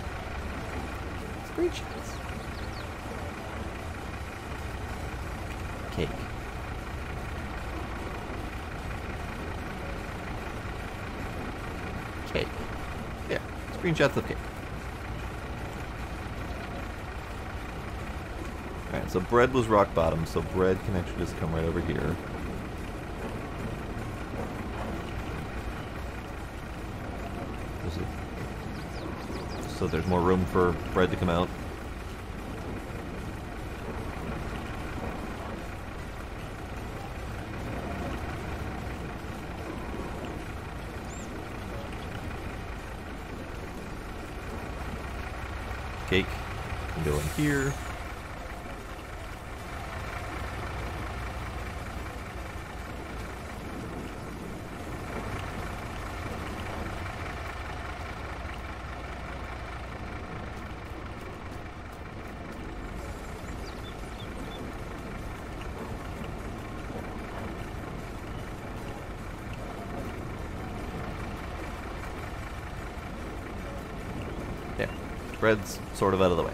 Screenshots. Cake. Screenshots of cake. Alright, so bread was rock bottom, so bread can actually just come right over here. So there's more room for bread to come out. Cake can go in here. There. Bread's sort of out of the way.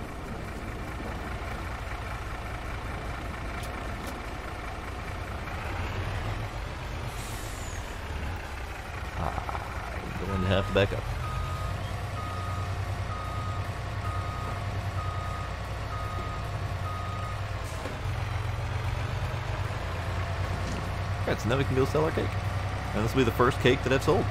I'm going to have to back up. Alright, so now we can go sell our cake. And this will be the first cake that I've sold.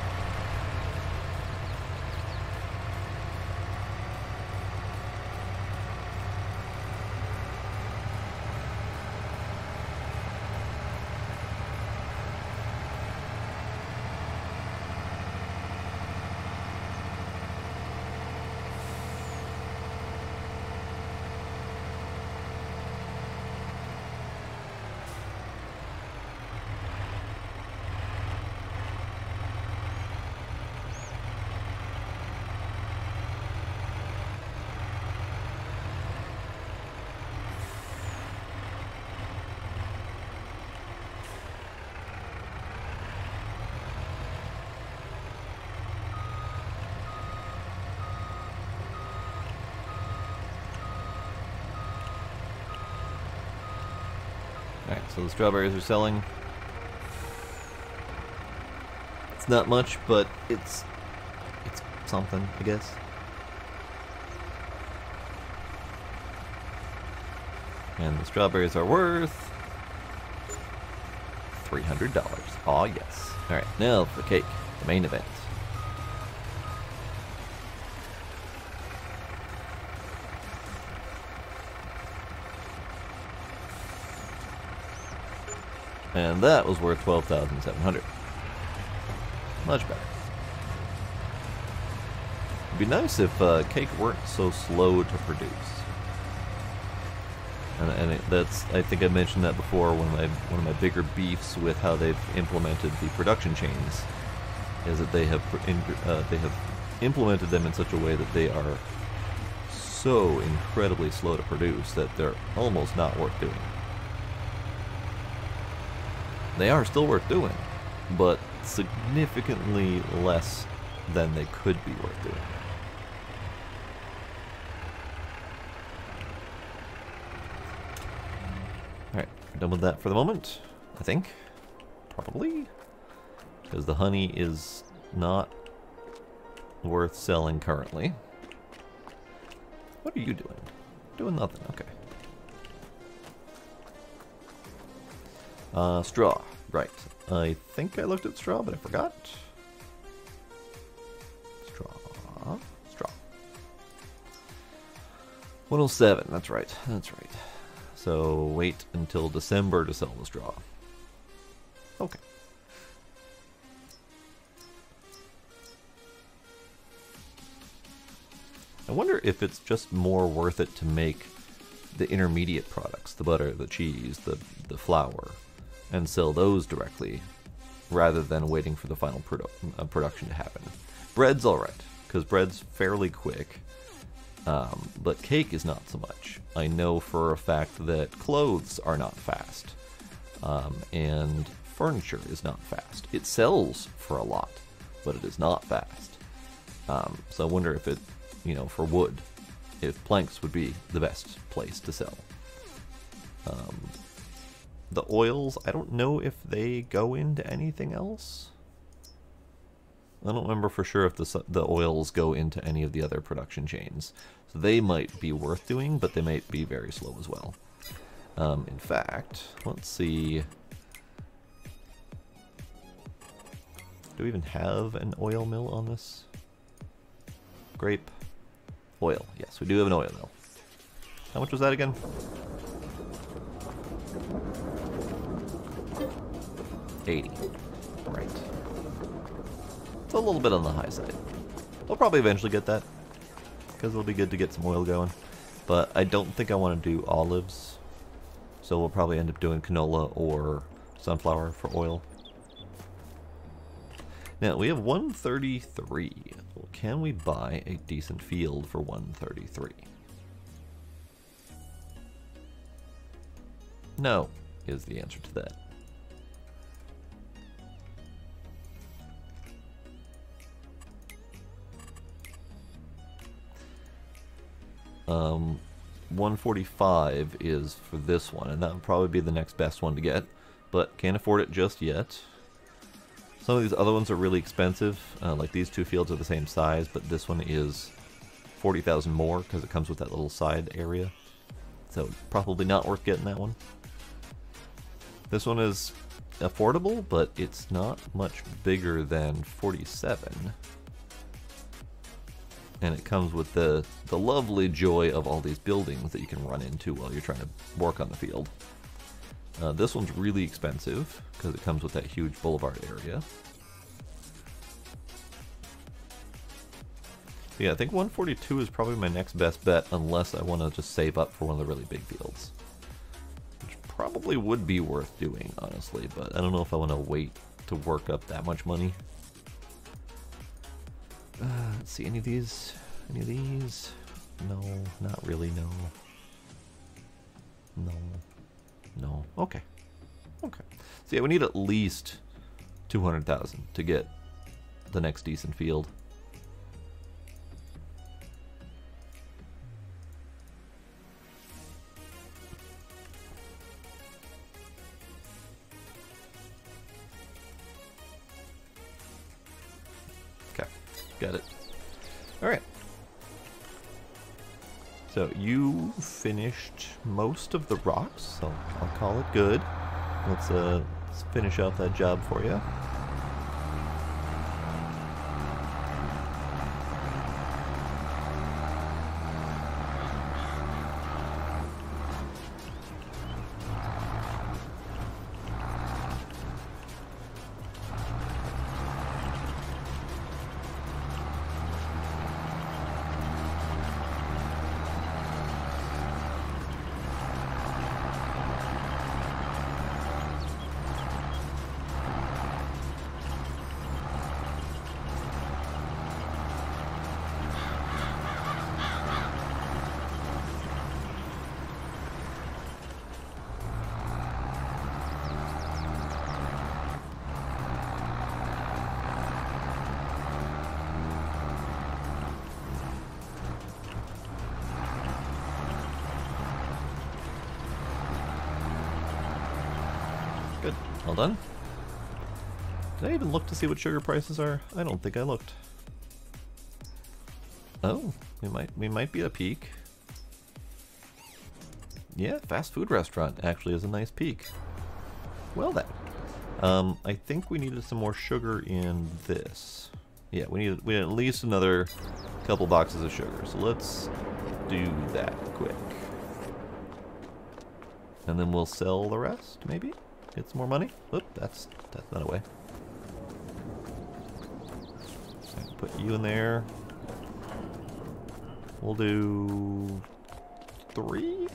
Alright, so the strawberries are selling. It's not much, but it's something, I guess. And the strawberries are worth $300. Aw, yes. Alright, now for cake, the main event. And that was worth $12,700. Much better. It'd be nice if cake weren't so slow to produce. And that's, I think I mentioned that before, one of my bigger beefs with how they've implemented the production chains is that they have implemented them in such a way that they are so incredibly slow to produce that they're almost not worth doing. They are still worth doing, but significantly less than they could be worth doing. Alright, done with that for the moment, I think. Probably. Because the honey is not worth selling currently. What are you doing? Doing nothing, okay. Straw, right. I think I looked at straw, but I forgot. Straw. 107, that's right, that's right. So wait until December to sell the straw. Okay. I wonder if it's just more worth it to make the intermediate products, the butter, the cheese, the flour, and sell those directly, rather than waiting for the final production to happen. Bread's alright, because bread's fairly quick, but cake is not so much. I know for a fact that clothes are not fast, and furniture is not fast. It sells for a lot, but it is not fast. So I wonder if it, you know, for wood, if planks would be the best place to sell. The oils, I don't know if they go into anything else. I don't remember for sure if the oils go into any of the other production chains. So they might be worth doing, but they might be very slow as well. In fact, let's see. Do we even have an oil mill on this? Grape. Oil. Yes, we do have an oil mill. How much was that again? 80. Right. It's a little bit on the high side. We'll probably eventually get that, because it'll be good to get some oil going. But I don't think I want to do olives, so we'll probably end up doing canola or sunflower for oil. Now, we have 133. Well, can we buy a decent field for 133? No, is the answer to that. Um, 145 is for this one, and that would probably be the next best one to get, but can't afford it just yet. Some of these other ones are really expensive, like these two fields are the same size, but this one is 40,000 more because it comes with that little side area. So probably not worth getting that one. This one is affordable, but it's not much bigger than 47. And it comes with the lovely joy of all these buildings that you can run into while you're trying to work on the field. This one's really expensive because it comes with that huge boulevard area. Yeah, I think 142 is probably my next best bet unless I want to just save up for one of the really big fields. Which probably would be worth doing, honestly, but I don't know if I want to wait to work up that much money. Let's see, any of these? Any of these? No, not really, no. No. No. Okay. Okay. So yeah, we need at least 200,000 to get the next decent field. Okay. Got it. Alright. So you finished most of the rocks, so I'll call it good. Let's finish off that job for you. Good. Well done. Did I even look to see what sugar prices are? I don't think I looked. Oh, we might be at a peak. Yeah, fast food restaurant actually is a nice peak. Well then. I think we needed some more sugar in this. Yeah, we need at least another couple boxes of sugar. So let's do that quick. And then we'll sell the rest, maybe? Get some more money? Oop, that's not a way. Put you in there. We'll do 3?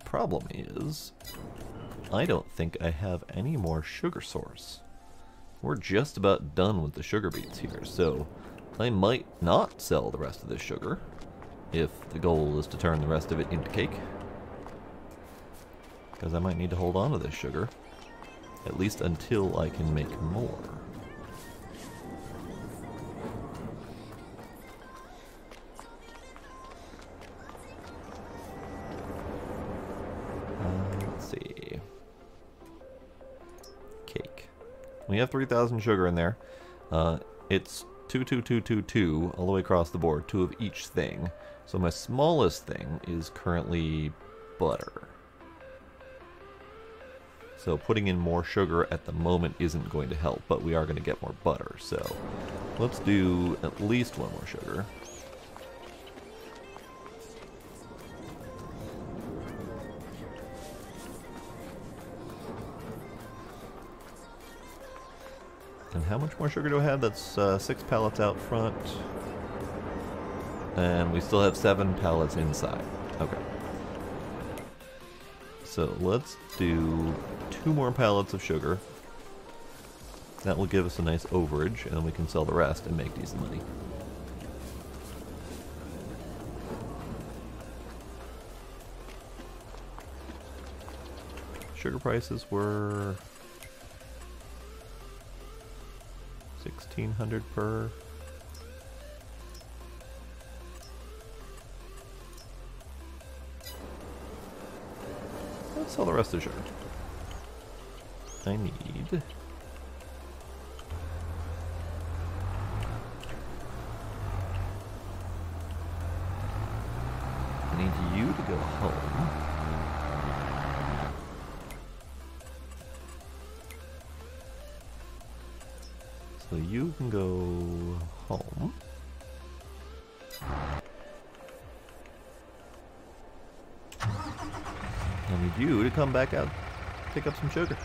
Problem is, I don't think I have any more sugar source. We're just about done with the sugar beets here, so I might not sell the rest of this sugar if the goal is to turn the rest of it into cake. Because I might need to hold on to this sugar, at least until I can make more. We have 3,000 sugar in there. It's 2, all the way across the board, 2 of each thing. So my smallest thing is currently butter. So putting in more sugar at the moment isn't going to help, but we are going to get more butter. So let's do at least 1 more sugar. And how much more sugar do I have? That's 6 pallets out front. And we still have 7 pallets inside. Okay. So let's do 2 more pallets of sugar. That will give us a nice overage, and we can sell the rest and make decent money. Sugar prices were 1,600 per. Let's sell the rest of the sugar. I need you to go home. So you can go home. I need you to come back out, pick up some sugar.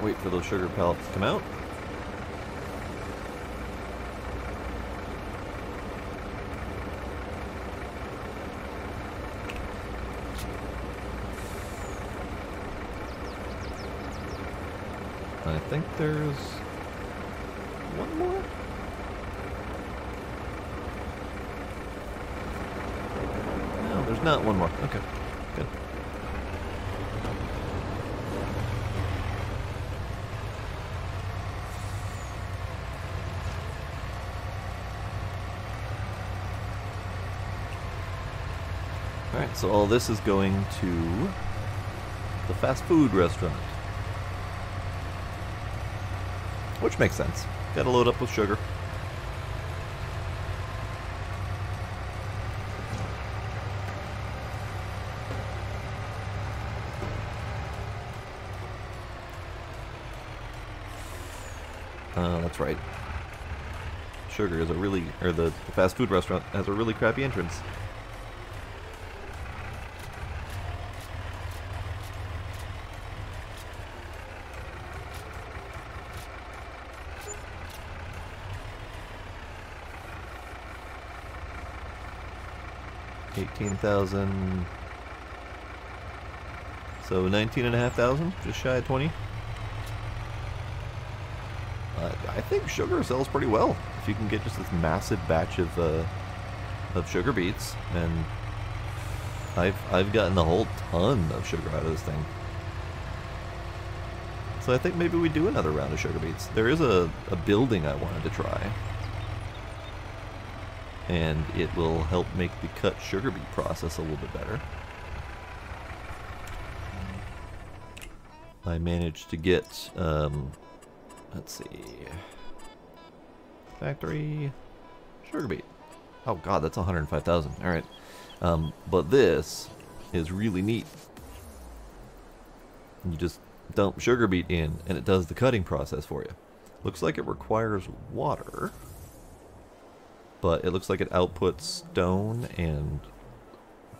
Wait for those sugar pellets to come out. I think there's 1 more. No, there's not 1 more. Okay, good. Alright, so all this is going to the fast food restaurant. Which makes sense. Gotta load up with sugar. That's right. Sugar is a really, or the fast food restaurant has a really crappy entrance. $18,000, so 19,500, just shy of 20. I think sugar sells pretty well if you can get just this massive batch of sugar beets, and I've gotten a whole ton of sugar out of this thing. So I think maybe we do another round of sugar beets. There is a building I wanted to try, and it will help make the cut sugar beet process a little bit better. I managed to get, let's see, factory sugar beet. Oh god, that's 105,000. All right, but this is really neat. You just dump sugar beet in, and it does the cutting process for you. Looks like it requires water, but it looks like it outputs stone and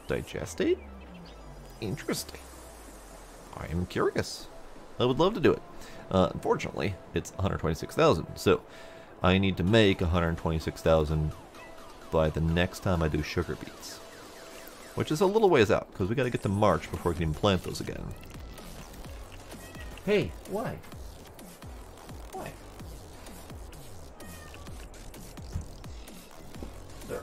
digestate? Interesting. I am curious. I would love to do it. Unfortunately, it's 126,000, so I need to make 126,000 by the next time I do sugar beets. Which is a little ways out, because we got to get to March before we can even plant those again. Hey, why? Why? Sir.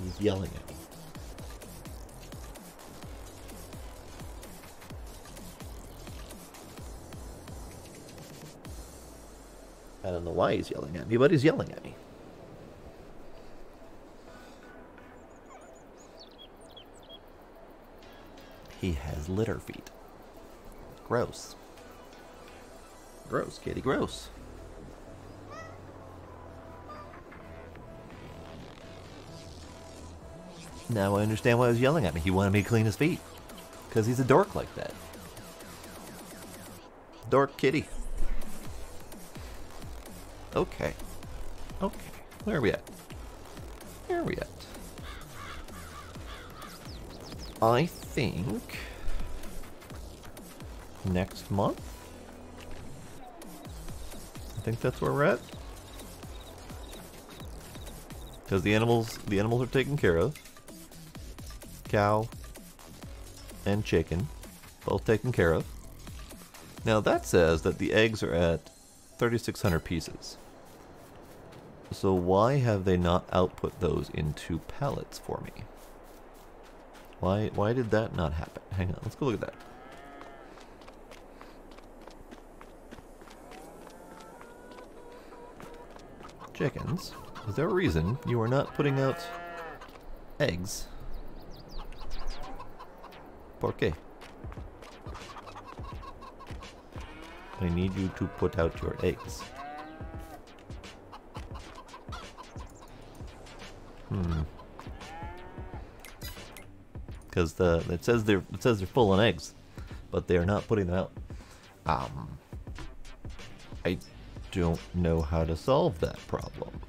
He's yelling at me. I don't know why he's yelling at me, but he's yelling at me. He has litter feet. Gross. Gross, kitty, gross. Now I understand why he was yelling at me. He wanted me to clean his feet. Because he's a dork like that. Dork kitty. Okay. Okay. Where are we at? Where are we at? I think next month? I think that's where we're at. Because the animals are taken care of. Cow and chicken, both taken care of. Now that says that the eggs are at 3,600 pieces. So why have they not output those into pellets for me? Why did that not happen? Hang on, let's go look at that. Chickens, is there a reason you are not putting out eggs? ¿Por qué? I need you to put out your eggs. Because it says they're full on eggs, but they are not putting them out. I don't know how to solve that problem.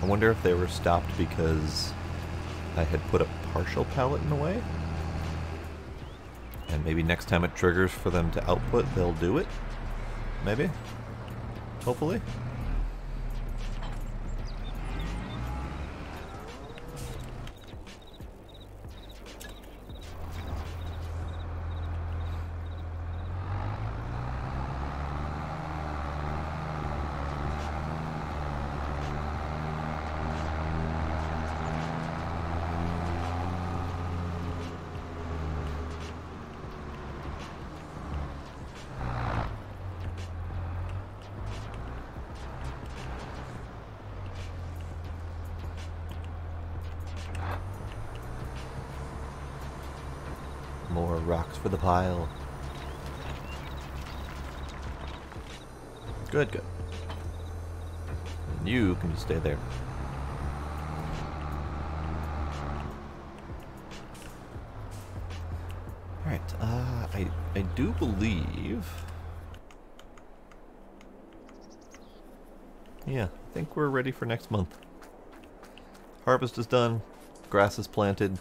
I wonder if they were stopped because I had put a partial pallet in the way? And maybe next time it triggers for them to output, they'll do it? Maybe? Hopefully? More rocks for the pile. Good, good. And you can just stay there. Alright, I do believe... Yeah, I think we're ready for next month. Harvest is done. Grass is planted.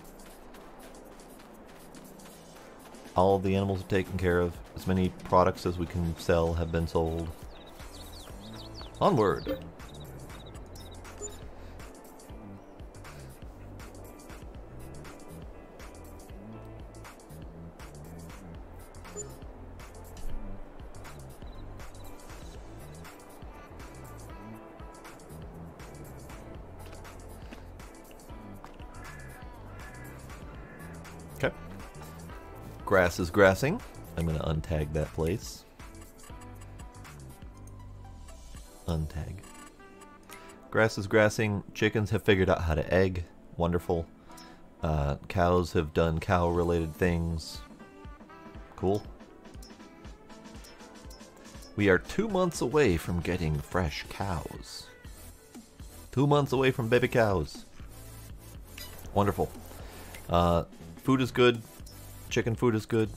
All the animals are taken care of. As many products as we can sell have been sold. Onward! Okay. Grass is grassing. I'm going to untag that place. Untag. Grass is grassing. Chickens have figured out how to egg. Wonderful. Cows have done cow-related things. Cool. We are 2 months away from getting fresh cows. 2 months away from baby cows. Wonderful. Food is good. Chicken food is good.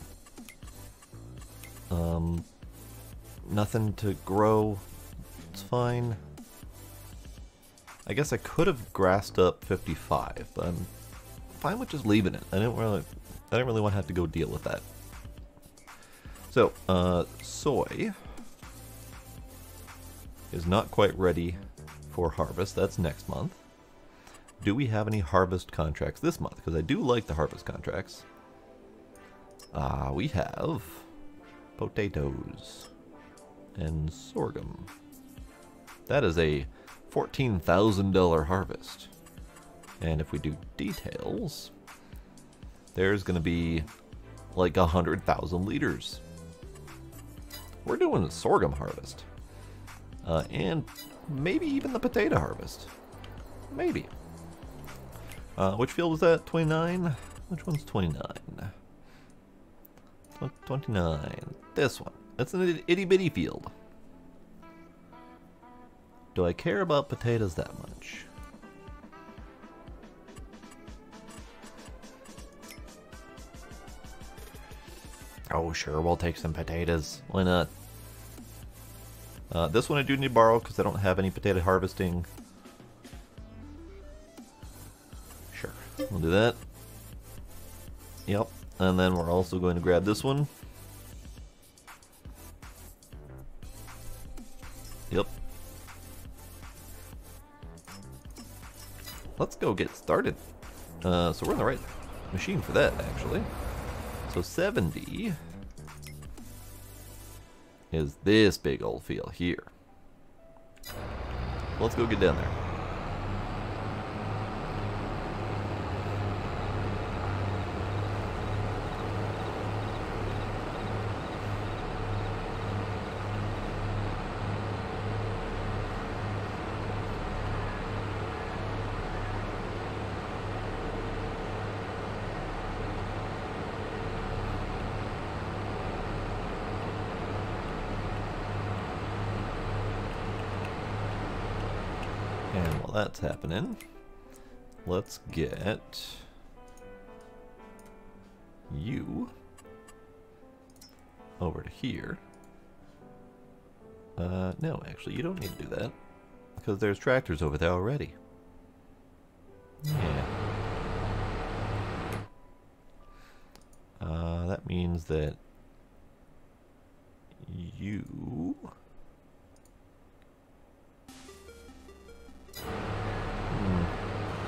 Nothing to grow. It's fine. I guess I could have grassed up 55, but I'm fine with just leaving it. I didn't really want to have to go deal with that. So, soy is not quite ready for harvest. That's next month. Do we have any harvest contracts this month? Because I do like the harvest contracts. We have potatoes and sorghum. That is a $14,000 harvest. And if we do details, there's going to be like 100,000 liters. We're doing a sorghum harvest. And maybe even the potato harvest. Maybe. Which field was that? 29? Which one's 29? 29. This one. That's an itty bitty field. Do I care about potatoes that much? Oh, sure, we'll take some potatoes. Why not? This one I do need to borrow because I don't have any potato harvesting. Sure, we'll do that. Yep, and then we're also going to grab this one. Yep. Let's go get started. So we're on the right machine for that, actually. So 70 is this big old field here. Let's go get down there. And while that's happening, let's get you over to here. No, actually, you don't need to do that because there's tractors over there already. Yeah. That means that you...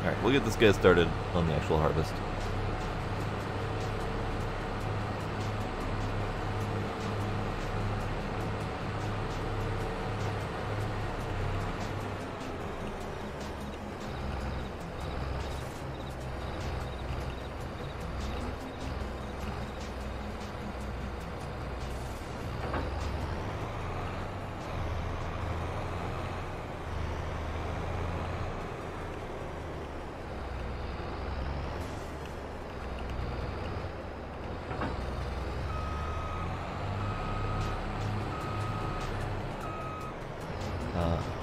Alright, we'll get this guy started on the actual harvest.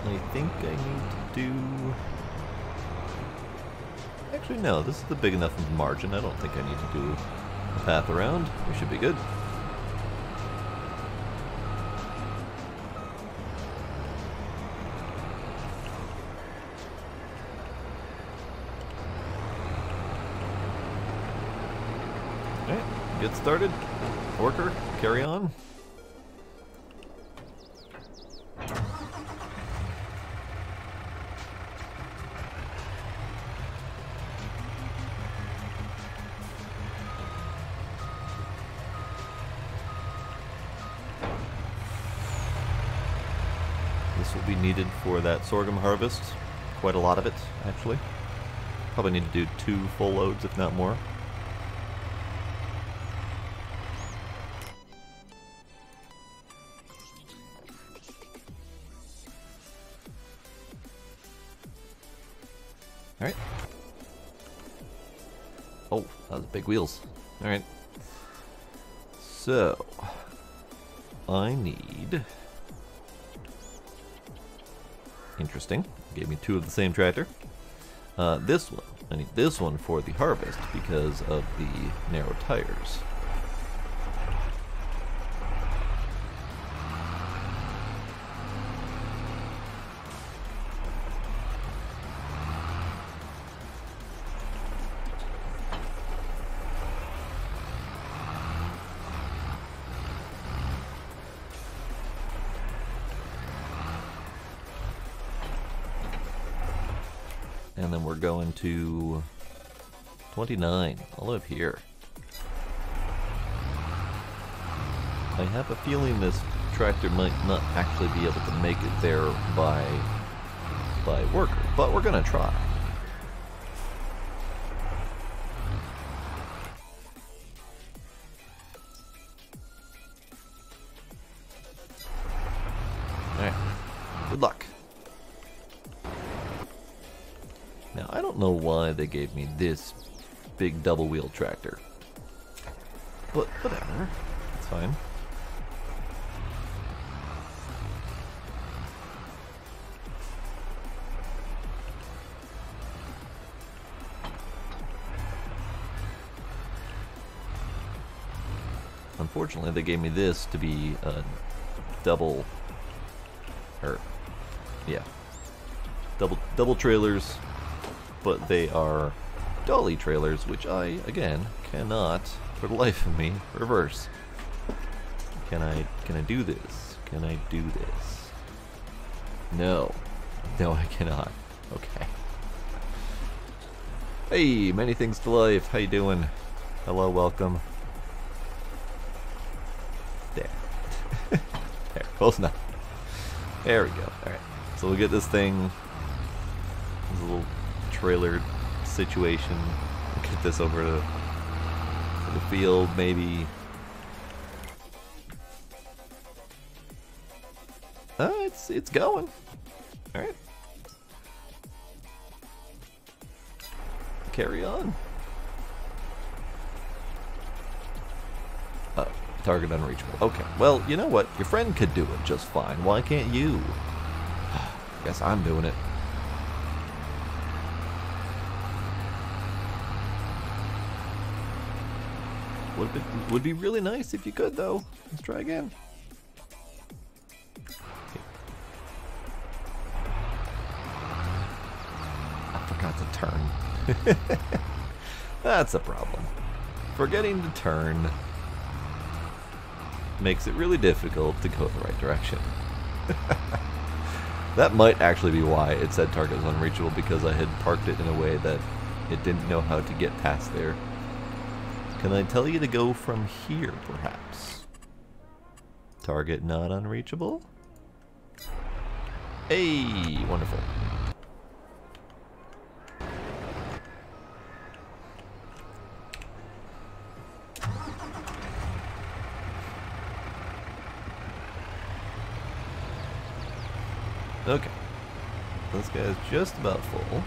I think I need to do... Actually, no, this is the big enough margin. I don't think I need to do a path around. We should be good. Alright, get started. Worker, carry on. This will be needed for that sorghum harvest. Quite a lot of it, actually. Probably need to do 2 full loads, if not more. Alright. Oh, that was big wheels. Alright. So, I need Interesting. Gave me 2 of the same tractor. This one. I need this one for the harvest because of the narrow tires. And then we're going to 29, all up here. I have a feeling this tractor might not actually be able to make it there by worker, but we're gonna try. Alright, good luck. Now, I don't know why they gave me this big double-wheel tractor. But whatever. It's fine. Unfortunately, they gave me this to be double trailers. But they are dolly trailers, which I, again, cannot, for the life of me, reverse. Can I do this? Can I do this? No. No, I cannot. Okay. Hey, many things to life. How you doing? Hello, welcome. There. There, close enough. There we go. Alright. So we'll get this thing. This little trailer situation. Get this over to the field, maybe. It's going. All right. Carry on. Oh, target unreachable. Okay. Well, you know what? Your friend could do it just fine. Why can't you? Guess I'm doing it. Would be really nice if you could, though. Let's try again. I forgot to turn. That's a problem. Forgetting to turn makes it really difficult to go the right direction. That might actually be why it said target is unreachable, because I had parked it in a way that it didn't know how to get past there. Can I tell you to go from here, perhaps? Target not unreachable? Hey, wonderful. Okay. This guy's just about full.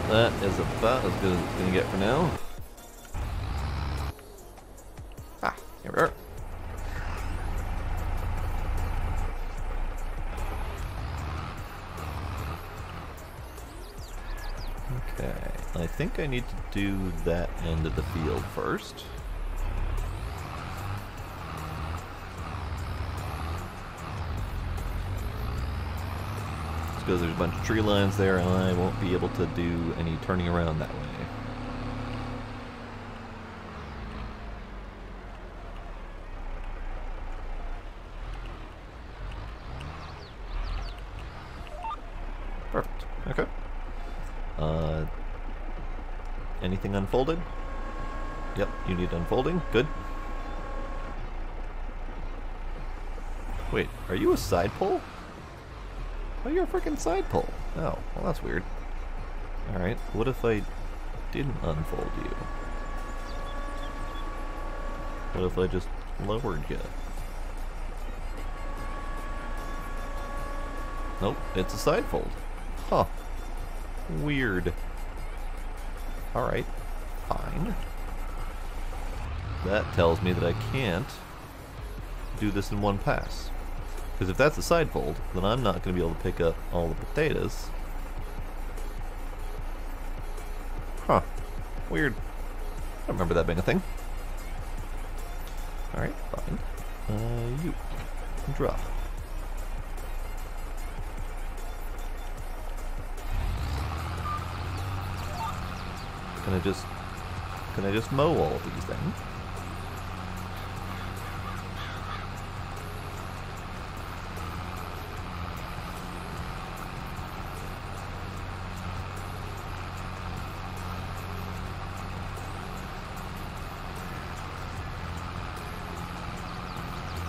That is about as good as it's going to get for now. Ah, here we are. Okay, I think I need to do that end of the field first. Because there's a bunch of tree lines there and I won't be able to do any turning around that way. Okay. Anything unfolded? Yep, you need unfolding. Good. Wait, are you a side pole? Oh, you're a freaking side pole. Oh, well that's weird. Alright, what if I didn't unfold you? What if I just lowered you? Nope, it's a side fold. Huh. Weird. Alright, fine. That tells me that I can't do this in one pass. Because if that's a side fold, then I'm not going to be able to pick up all the potatoes. Huh. Weird. I don't remember that being a thing. Alright, fine. You. Drop. Can I just mow all of these things?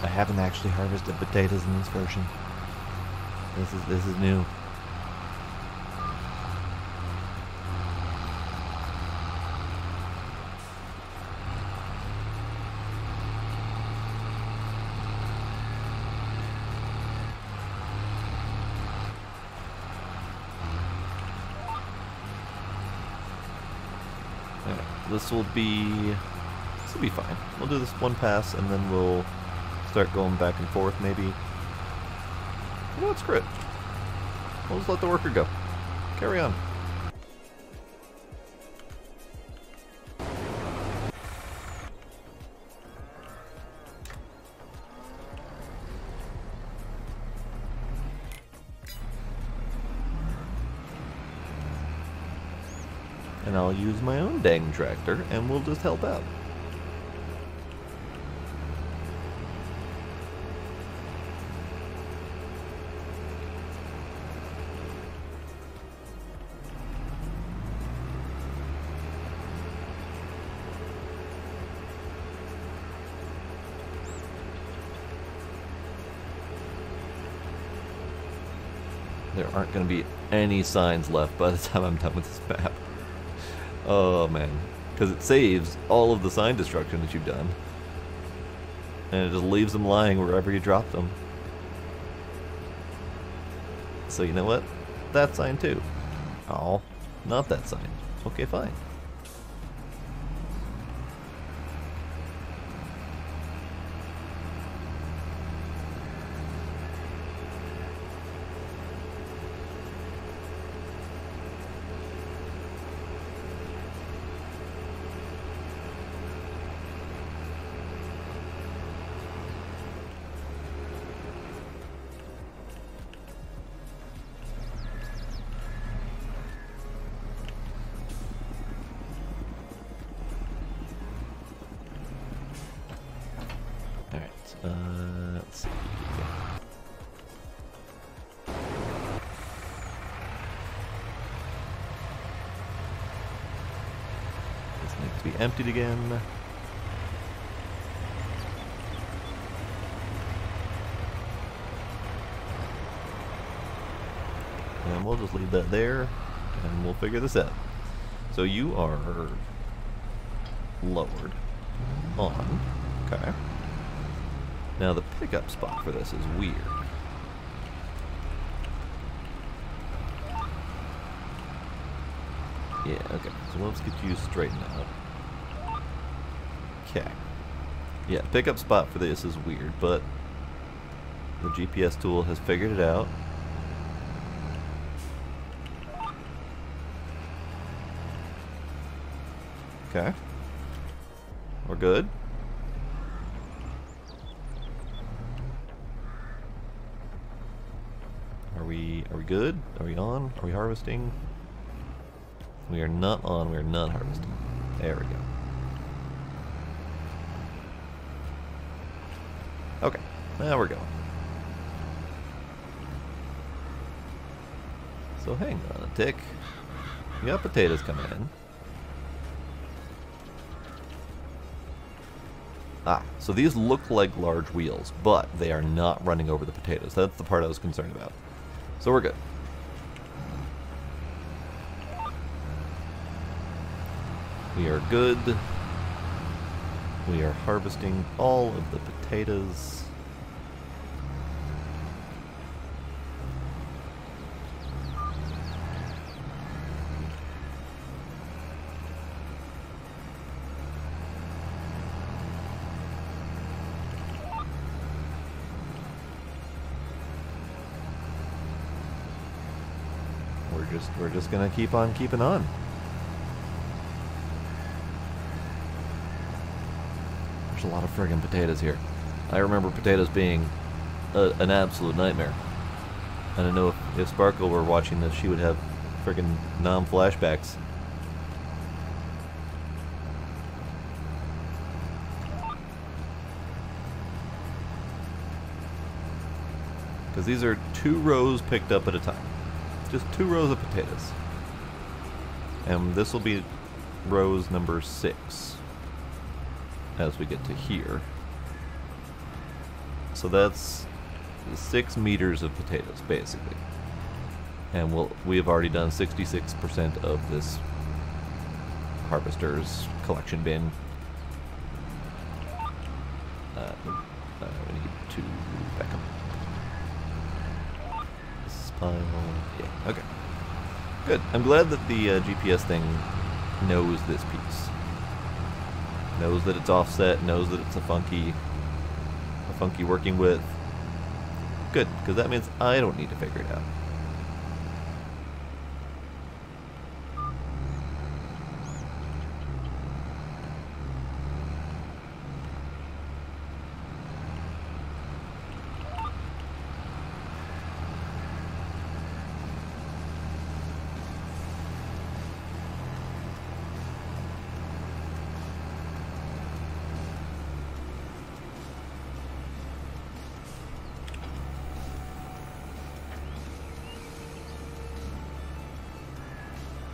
I haven't actually harvested potatoes in this version. This is new. This will be fine. We'll do this one pass and then we'll start going back and forth maybe. You know what, screw it. We'll just let the worker go. Carry on. And I'll use my own dang tractor and we'll just help out. There aren't going to be any signs left by the time I'm done with this map. Oh man, because it saves all of the sign destruction that you've done. And it just leaves them lying wherever you drop them. So you know what? That sign too. Oh, not that sign. Okay, fine. Let's see. This needs to be emptied again. And we'll just leave that there, and we'll figure this out. So you are lowered on. Okay. Now the pickup spot for this is weird. Yeah, okay. So let's get you straightened out. Okay. Yeah, pickup spot for this is weird, but the GPS tool has figured it out. Okay. We're good. Are we good? Are we on? Are we harvesting? We are not on. We are not harvesting. There we go. Okay. Now we're going. So hang on a tick. We got potatoes coming in. Ah, so these look like large wheels, but they are not running over the potatoes. That's the part I was concerned about. So we're good. We are good. We are harvesting all of the potatoes. We're just gonna keep on keeping on. There's a lot of friggin' potatoes here. I remember potatoes being an absolute nightmare. I don't know if Sparkle were watching this, she would have friggin' flashbacks. Because these are 2 rows picked up at a time. Just 2 rows of potatoes. And this will be rows number 6 as we get to here. So that's 6 meters of potatoes, basically. And we have already done 66% of this harvester's collection bin. We need to back up. Yeah, okay. Good. I'm glad that the GPS thing knows this piece. Knows that it's offset, knows that it's a funky working width. Good, because that means I don't need to figure it out.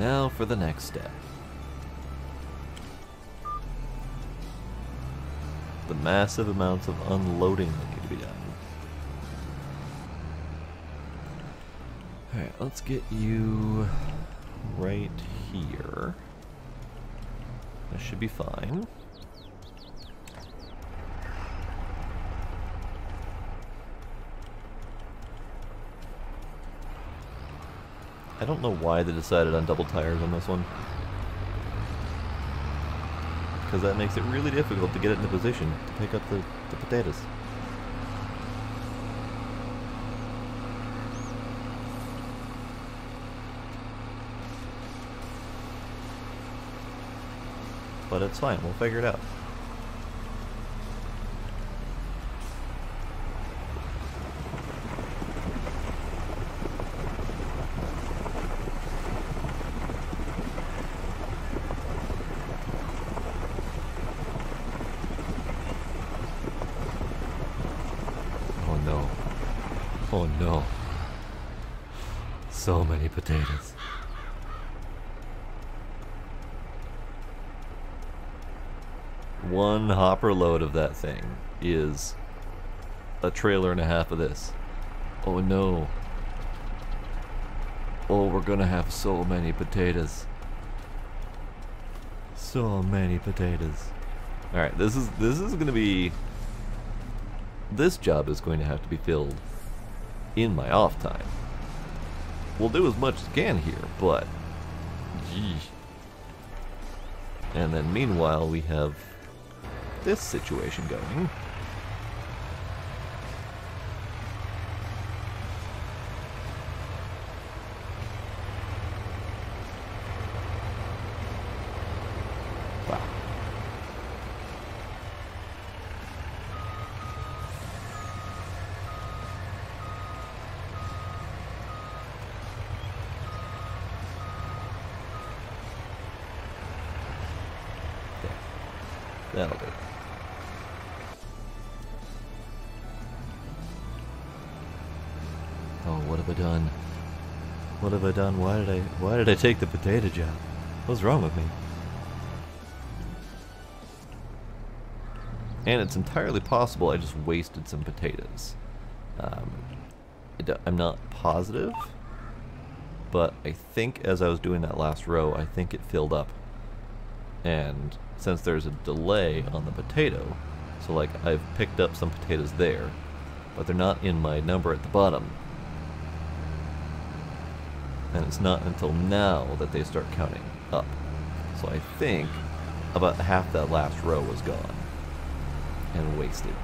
Now for the next step. The massive amounts of unloading that need to be done. Alright, let's get you right here. That should be fine. I don't know why they decided on double tires on this one. Because that makes it really difficult to get it into position to pick up the potatoes. But it's fine, we'll figure it out. Oh no. So many potatoes. One hopper load of that thing is a trailer and a half of this. Oh no. Oh, we're gonna have so many potatoes. So many potatoes. Alright, this is gonna be... This job is going to have to be filled in my off time. We'll do as much as we can here, but... Geez. And then meanwhile we have this situation going. Wow. That'll do. Oh, what have I done? What have I done? Why did I take the potato job? What's wrong with me? And it's entirely possible I just wasted some potatoes. I'm not positive, but I think as I was doing that last row, I think it filled up. And since there's a delay on the potato, so like I've picked up some potatoes there, but they're not in my number at the bottom. And it's not until now that they start counting up. So I think about half that last row was gone and wasted.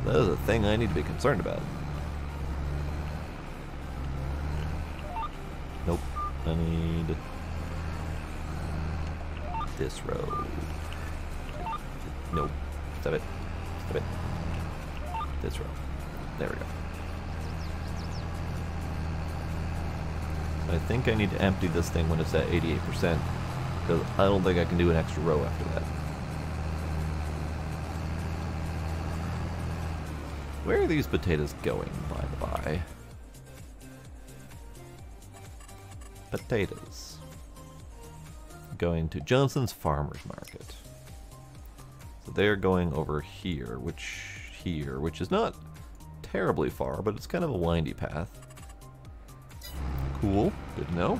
That is a thing I need to be concerned about. Nope. I need this row. Nope. Stop it. Stop it. This row. There we go. I think I need to empty this thing when it's at 88%, because I don't think I can do an extra row after that. Where are these potatoes going, by the by? Potatoes. Going to Johnson's Farmer's Market. So they're going over here, which is not terribly far, but it's kind of a windy path. Cool. Good to know.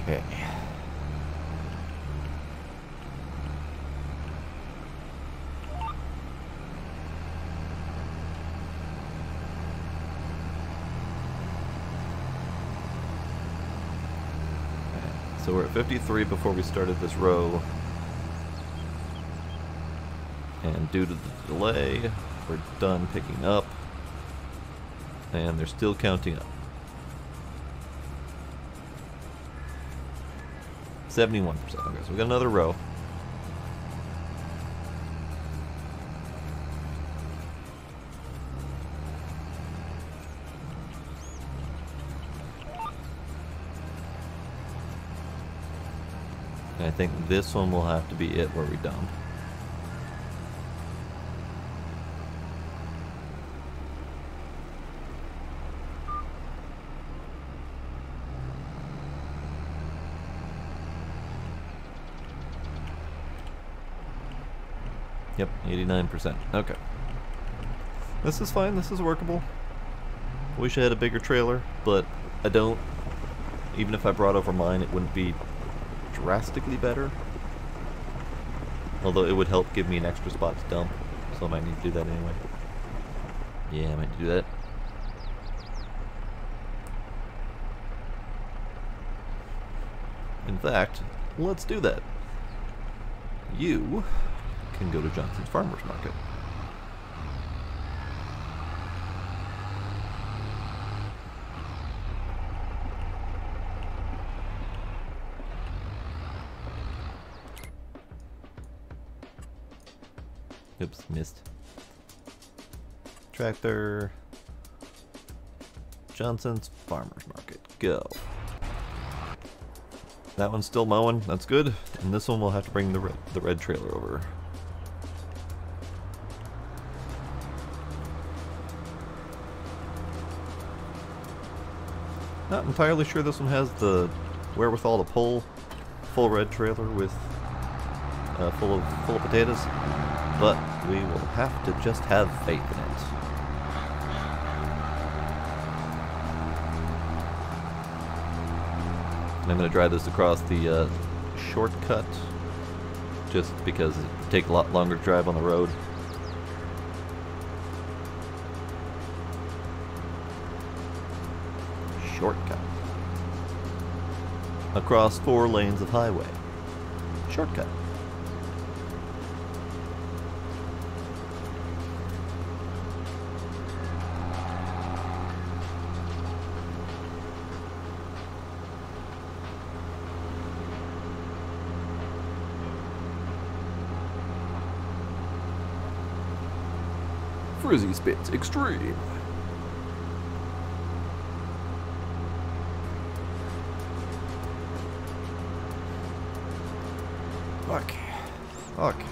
Okay. So we're at 53 before we started this row. And due to the delay, we're done picking up. And they're still counting up. 71%. Okay, so we got another row. And I think this one will have to be it where we dump. Yep, 89%. Okay. This is fine, this is workable. Wish I had a bigger trailer, but I don't. Even if I brought over mine, it wouldn't be drastically better. Although it would help give me an extra spot to dump, so I might need to do that anyway. Yeah, I might do that. In fact, let's do that. You can go to Johnson's Farmer's Market. Oops, missed. Tractor. Johnson's Farmer's Market. Go. That one's still mowing. That's good. And this one will have to bring the red trailer over. Not entirely sure this one has the wherewithal to pull full red trailer with full of potatoes, but we will have to just have faith in it. And I'm going to drive this across the shortcut, just because it would take a lot longer to drive on the road. Shortcut. Across 4 lanes of highway. Shortcut. Frizzy Spits Extreme. Okay. Okay.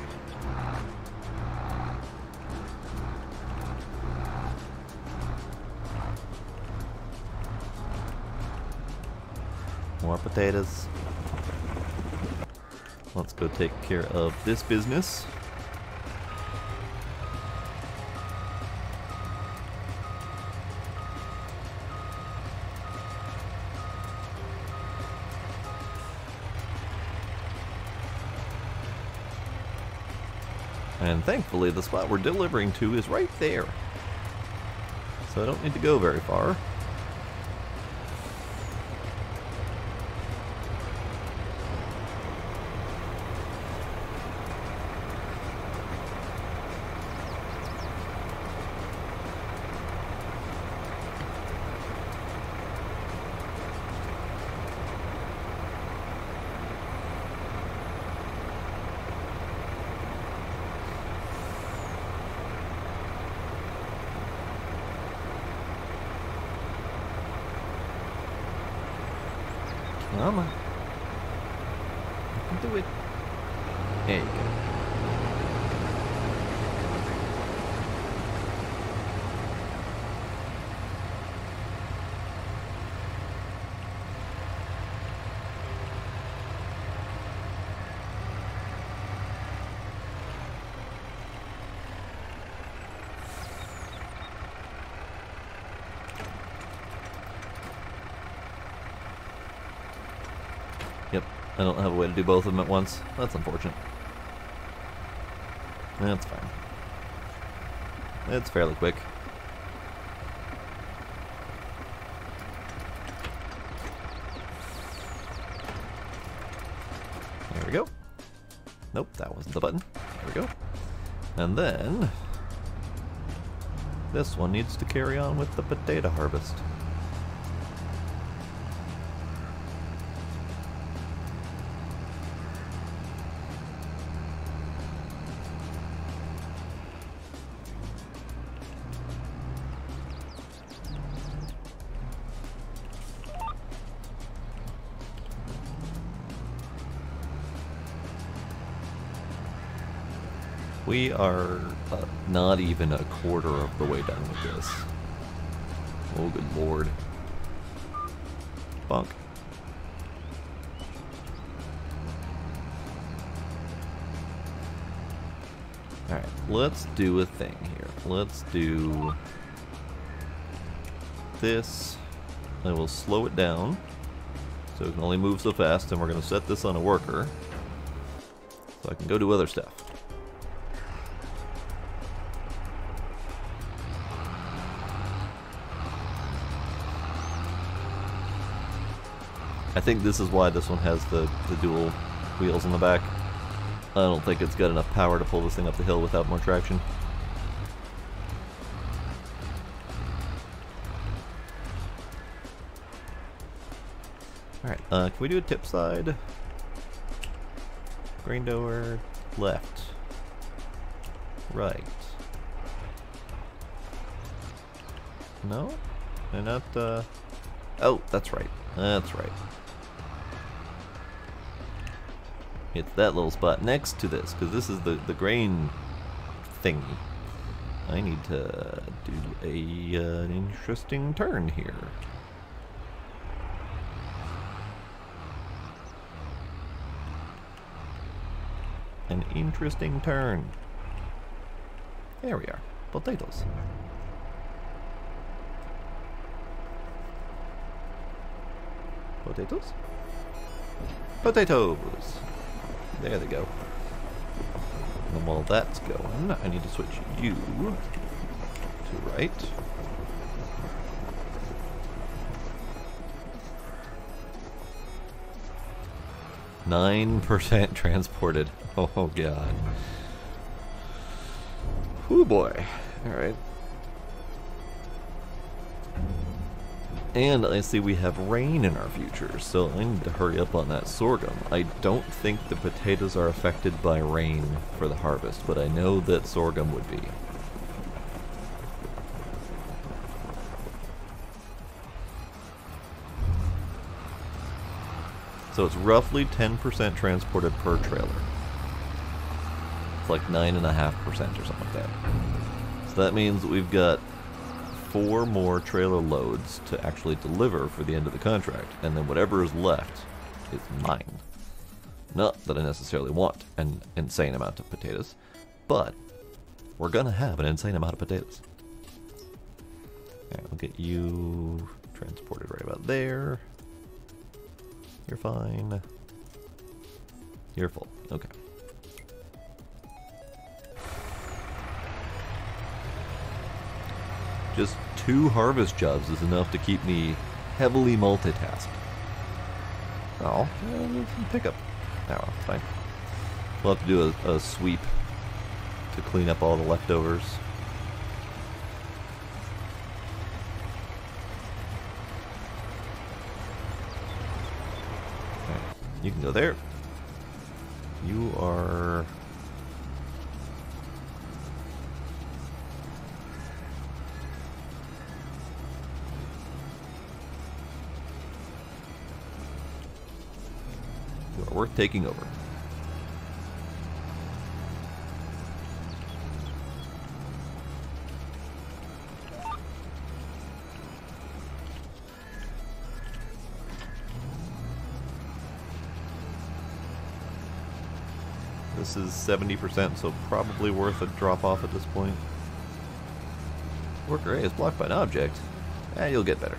More potatoes. Let's go take care of this business. And thankfully the spot we're delivering to is right there. So I don't need to go very far. Come on. You can do it. There you go. Yep, I don't have a way to do both of them at once. That's unfortunate. That's fine. It's fairly quick. There we go. Nope, that wasn't the button. There we go. And then this one needs to carry on with the potato harvest. We are not even a quarter of the way done with this. Oh, good lord. Bonk. Alright, let's do a thing here. Let's do this. I will slow it down so it can only move so fast, and we're going to set this on a worker so I can go do other stuff. I think this is why this one has the dual wheels on the back. I don't think it's got enough power to pull this thing up the hill without more traction. Alright, can we do a tip side? Grain door, left, right. No? They're not, oh, that's right. That's right. It's that little spot next to this, because this is the grain thingy. I need to do an interesting turn here. An interesting turn. There we are. Potatoes. Potatoes? Potatoes! There they go. And while that's going, I need to switch you to right. %9 transported. Oh god. Whoo boy. Alright. And I see we have rain in our future, so I need to hurry up on that sorghum. I don't think the potatoes are affected by rain for the harvest, but I know that sorghum would be. So it's roughly 10% transported per trailer. It's like 9.5% or something like that. So that means that we've got 4 more trailer loads to actually deliver for the end of the contract, and then whatever is left is mine. Not that I necessarily want an insane amount of potatoes, but we're gonna have an insane amount of potatoes. Alright, we'll get you transported right about there. You're fine. You're full. Okay. Just 2 harvest jobs is enough to keep me heavily multitasked. Oh, pick up. Oh, fine. We'll have to do a sweep to clean up all the leftovers. Okay, you can go there. You are... You are worth taking over. This is 70%, so probably worth a drop off at this point. Worker A is blocked by an object. You'll get better.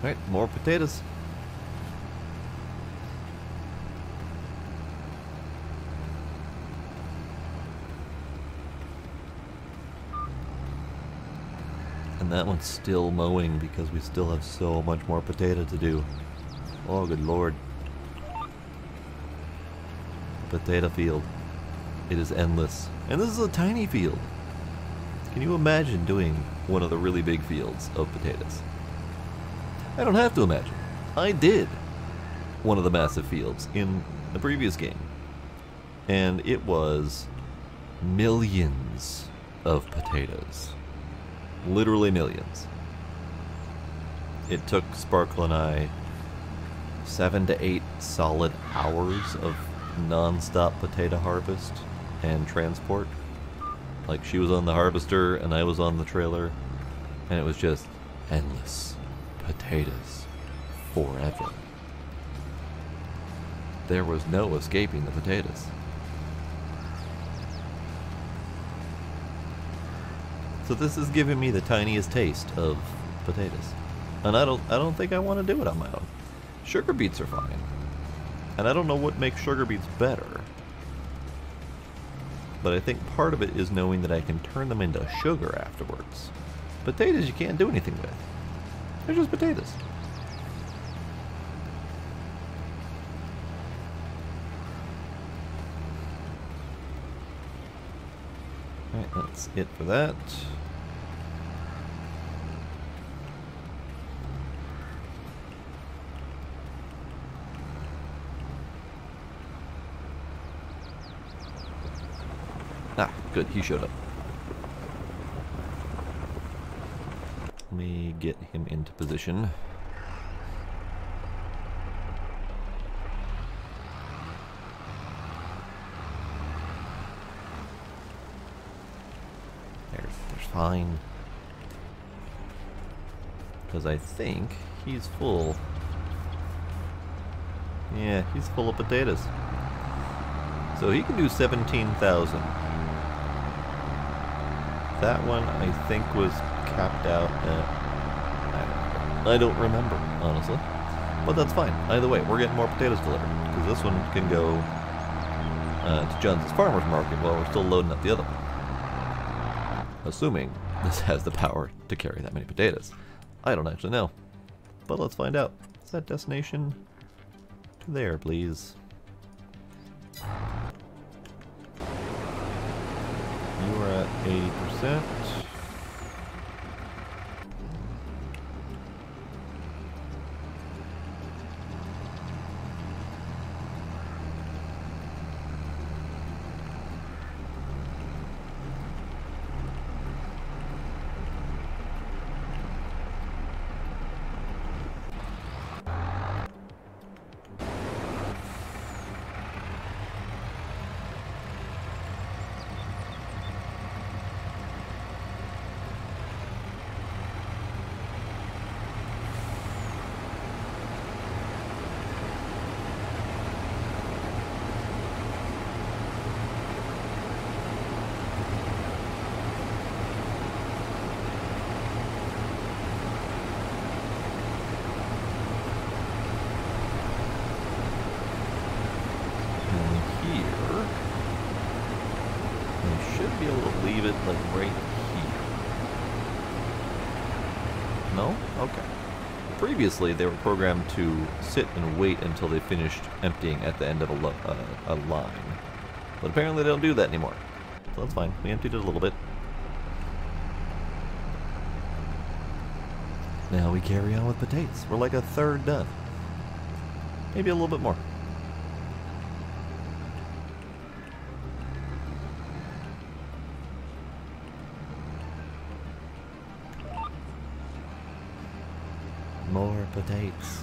Alright, more potatoes. And that one's still mowing because we still have so much more potato to do. Oh, good lord. Potato field. It is endless. And this is a tiny field. Can you imagine doing one of the really big fields of potatoes? I don't have to imagine. I did one of the massive fields in the previous game. And it was millions of potatoes. Literally millions. It took Sparkle and I 7 to 8 solid hours of non-stop potato harvest and transport. Like, she was on the harvester and I was on the trailer, and it was just endless potatoes forever. There was no escaping the potatoes. So this is giving me the tiniest taste of potatoes, and I don't think I want to do it on my own. Sugar beets are fine, and I don't know what makes sugar beets better, but I think part of it is knowing that I can turn them into sugar afterwards. Potatoes you can't do anything with. They're just potatoes. Alright, that's it for that. Ah, good, he showed up. Let me get him into position. There's fine. Because I think he's full. Yeah, he's full of potatoes. So he can do 17,000. That one, I think, was capped out at... I don't remember, honestly. But that's fine. Either way, we're getting more potatoes delivered. Because this one can go to John's Farmer's Market while we're still loading up the other one. Assuming this has the power to carry that many potatoes. I don't actually know. But let's find out. Is that destination to there, please? You are at 80%. Be able to leave it like right here. No? Okay. Previously, they were programmed to sit and wait until they finished emptying at the end of a line. But apparently they don't do that anymore. So that's fine. We emptied it a little bit. Now we carry on with potatoes. We're like a third done. Maybe a little bit more. More potatoes.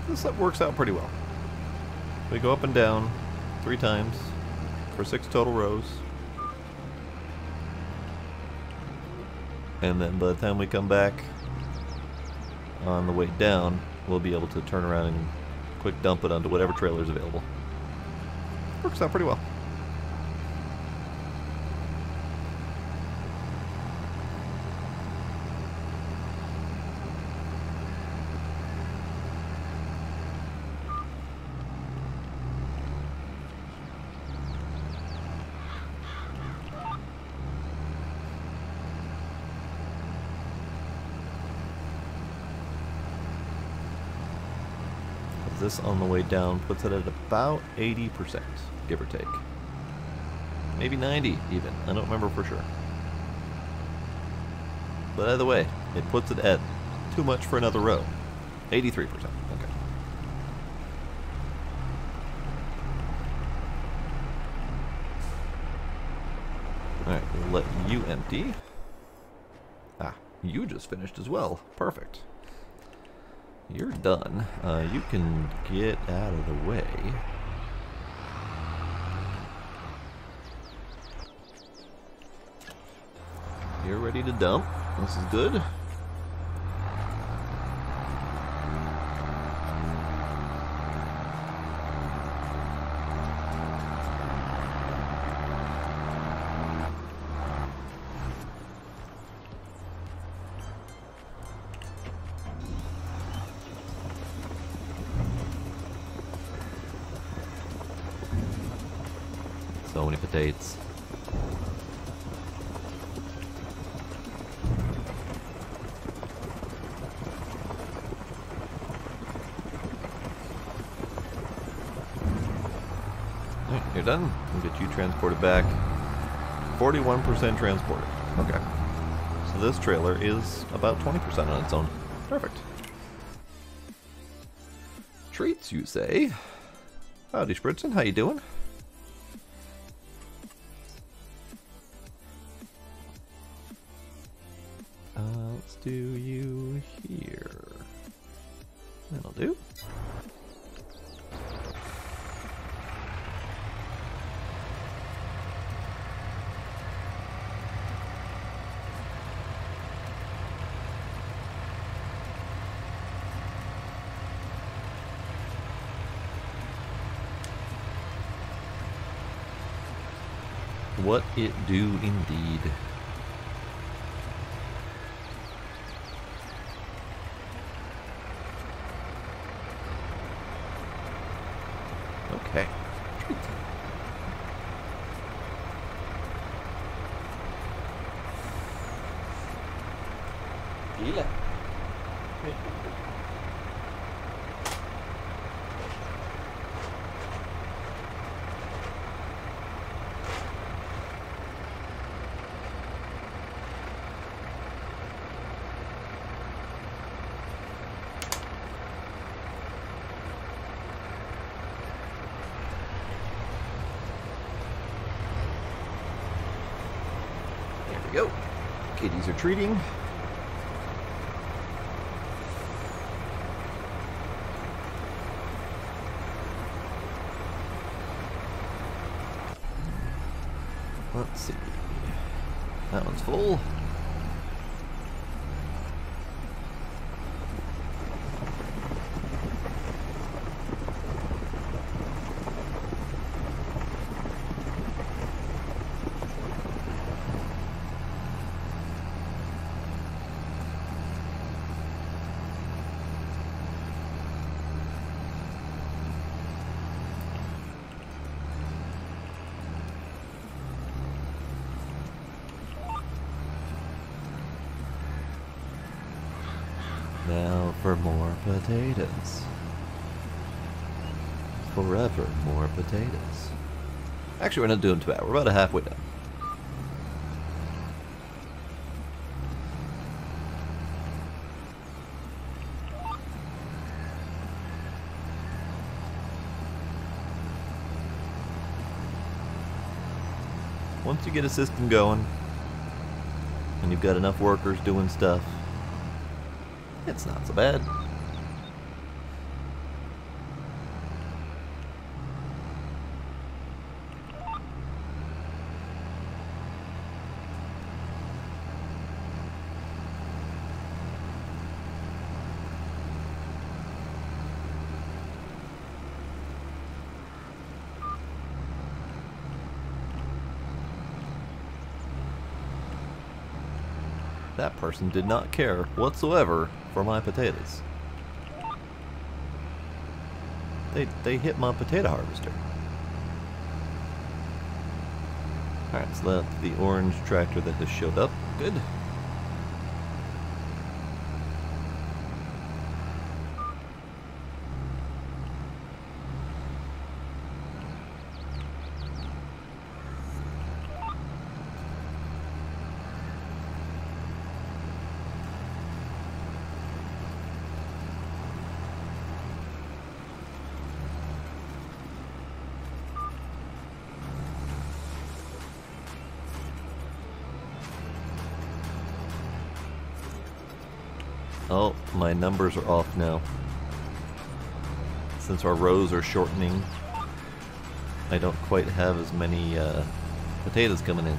This works out pretty well. We go up and down 3 times for 6 total rows. And then by the time we come back on the way down, we'll be able to turn around and quick dump it onto whatever trailer is available. Works out pretty well. This on the way down puts it at about 80%, give or take. Maybe 90 even, I don't remember for sure. But either way, it puts it at too much for another row. 83%, okay. Alright, we'll let you empty. Ah, you just finished as well, perfect. You're done. You can get out of the way. You're ready to dump. This is good. So many potatoes. Alright, you're done. We'll get you transported back 41% transported. Okay. So this trailer is about 20% on its own. Perfect. Treats, you say? Howdy, Spritzen. How you doing? Let's do you here. That'll do. What it do indeed. Okay. Gila. There we go. Kitties are treating. Let's see. That one's full. Now for more potatoes. Forever more potatoes. Actually, we're not doing too bad. We're about halfway done. Once you get a system going, and you've got enough workers doing stuff, it's not so bad. That person did not care whatsoever for my potatoes. They hit my potato harvester. Alright, so that's the orange tractor that just showed up. Good. Oh, my numbers are off now. Since our rows are shortening, I don't quite have as many potatoes coming in.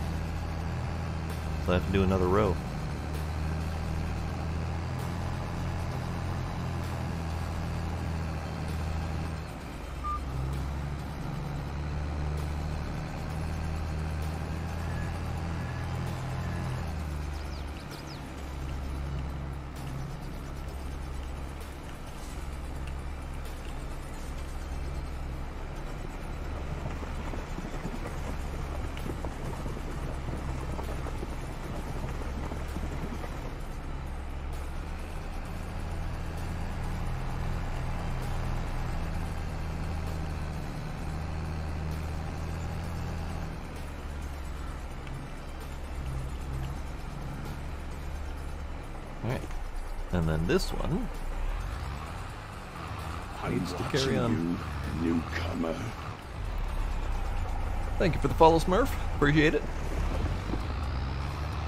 So I have to do another row. And then this one needs to carry on. You, newcomer. Thank you for the follow, Smurf. Appreciate it.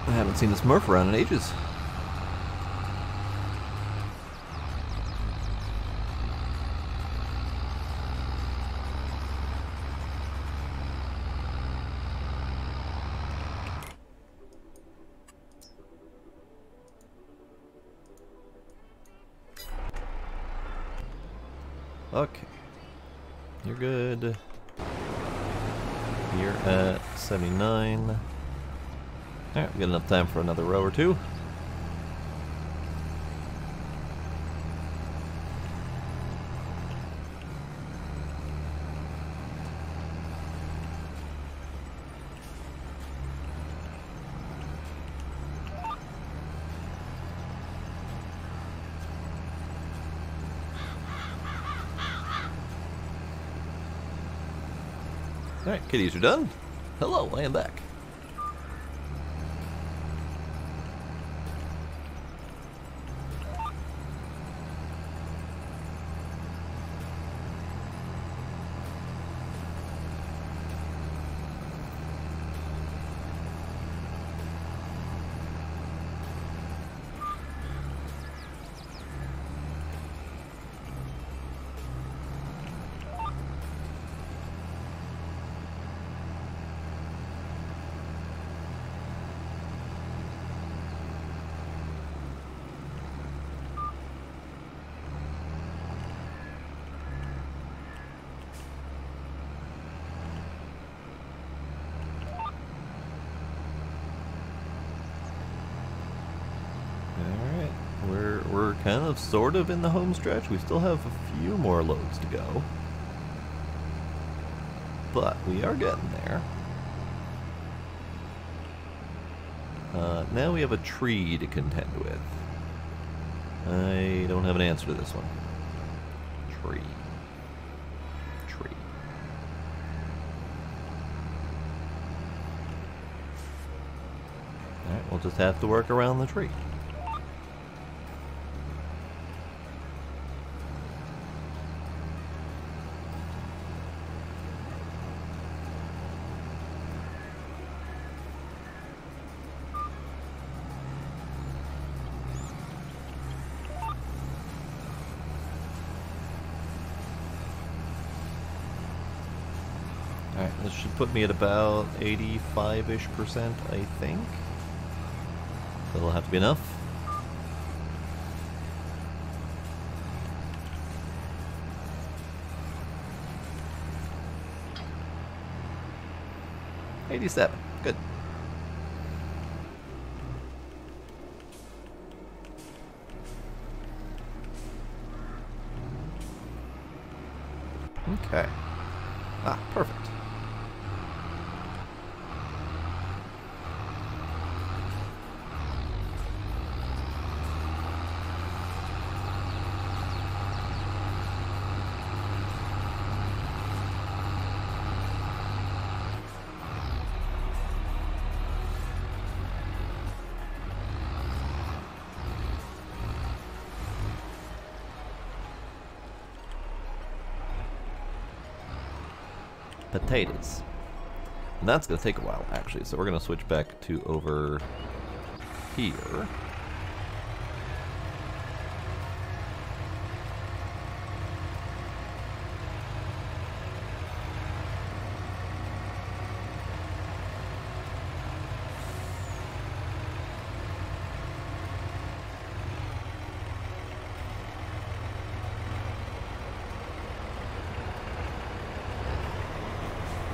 I haven't seen the Smurf around in ages. Okay. You're good. You're at 79. Alright, we got enough time for another row or two. Alright, kitties are done. Hello, I am back. We're kind of sort of in the home stretch. We still have a few more loads to go, but we are getting there. Now we have a tree to contend with. I don't have an answer to this one. Tree. Alright, we'll just have to work around the tree. Alright, this should put me at about 85-ish%, I think. That'll have to be enough. $87, good. Okay. Ah, perfect. Potatoes. And that's going to take a while, actually, so we're going to switch back to over here.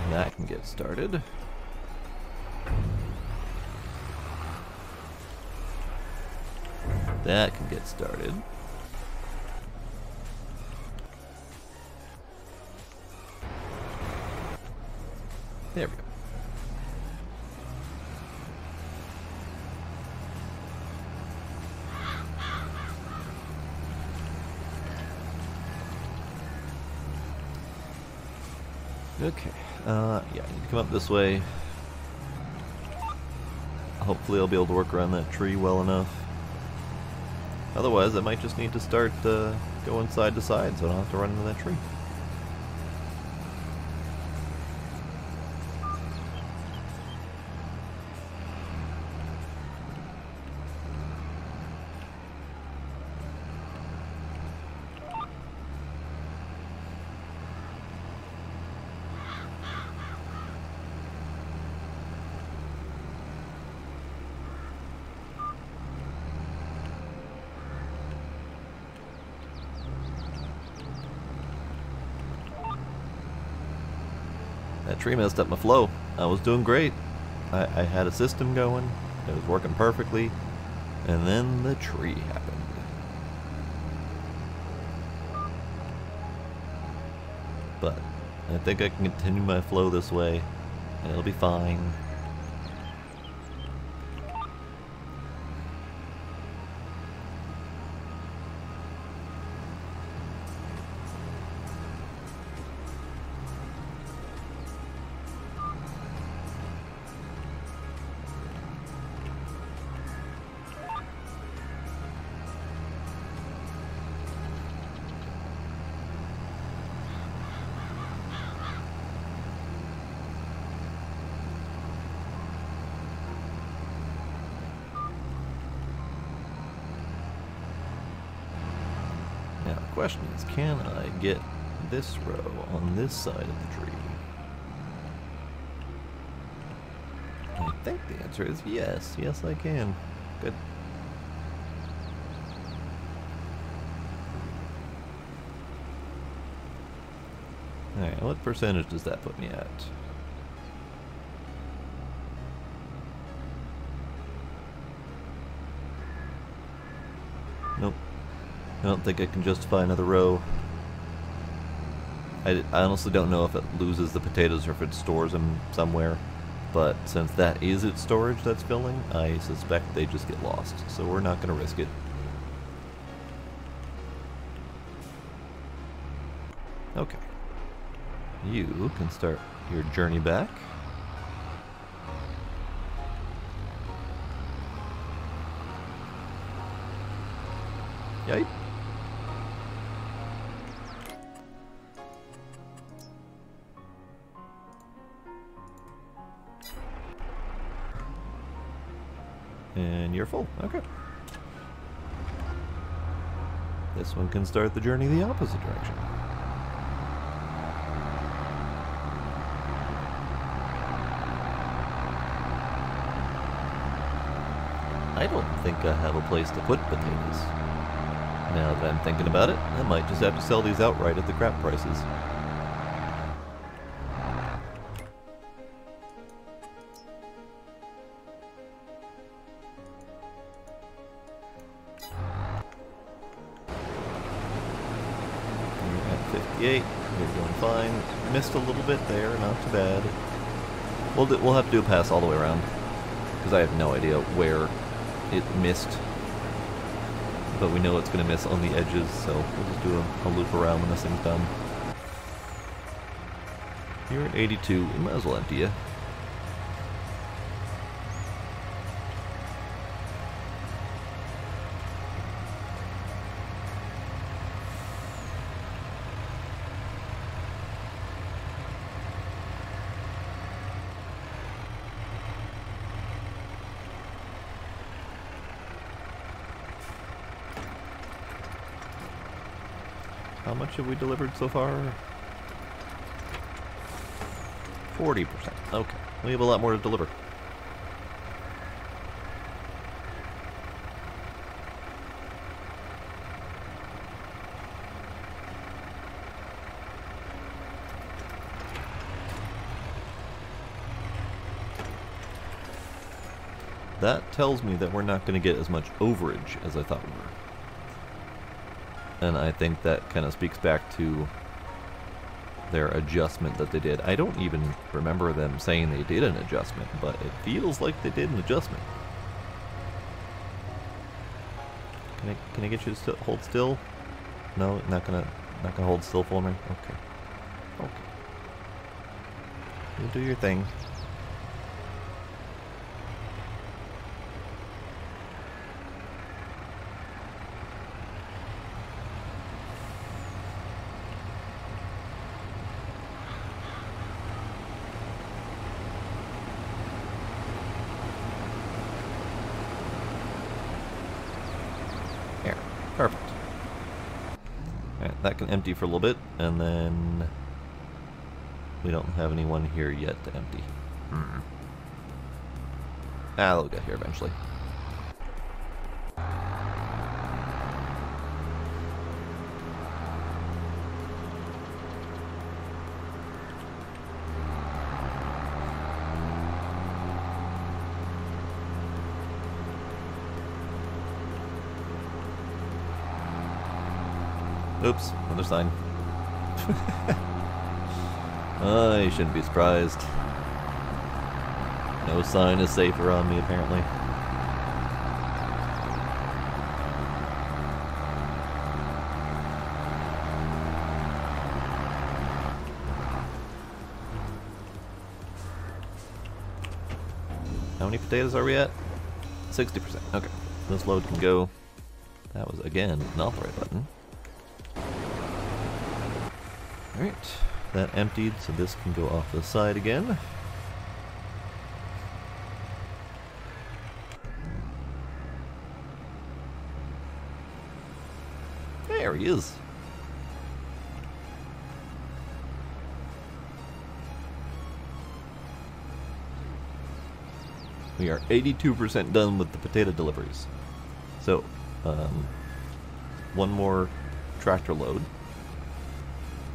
That can get started. That can get started. There we go. Okay, yeah, I need to come up this way. Hopefully I'll be able to work around that tree well enough. Otherwise, I might just need to start going side to side so I don't have to run into that tree. That tree messed up my flow. I was doing great. I had a system going. It was working perfectly. And then the tree happened. But I think I can continue my flow this way, and it'll be fine. Now the question is, can I get this row on this side of the tree? I think the answer is yes. Yes, I can. Good. Alright, what percentage does that put me at? Nope. I don't think I can justify another row. I honestly don't know if it loses the potatoes or if it stores them somewhere. But since that is its storage that's filling, I suspect they just get lost. So we're not going to risk it. Okay. You can start your journey back. Yipe. And you're full. Okay. This one can start the journey the opposite direction. I don't think I have a place to put potatoes. Now that I'm thinking about it, I might just have to sell these outright at the crap prices. You're at 58. You're doing fine. Missed a little bit there, not too bad. We'll have to do a pass all the way around, because I have no idea where it missed. But we know it's going to miss on the edges, so we'll just do a loop around when this thing's done. You're at 82. We might as well empty you. How much have we delivered so far? 40%. Okay. We have a lot more to deliver. That tells me that we're not going to get as much overage as I thought we were. And I think that kind of speaks back to their adjustment that they did. I don't even remember them saying they did an adjustment, but it feels like they did an adjustment. Can I get you to hold still? No, not gonna hold still for me. Okay. Okay. You do your thing. that can empty for a little bit, and then we don't have anyone here yet to empty. They'll get here eventually. Oops, another sign. I shouldn't be surprised. No sign is safe around me, apparently. How many potatoes are we at? 60%. Okay. This load can go. That was, again, not the right button. Alright. That emptied, so this can go off to the side again. There he is. We are 82% done with the potato deliveries. So, one more tractor load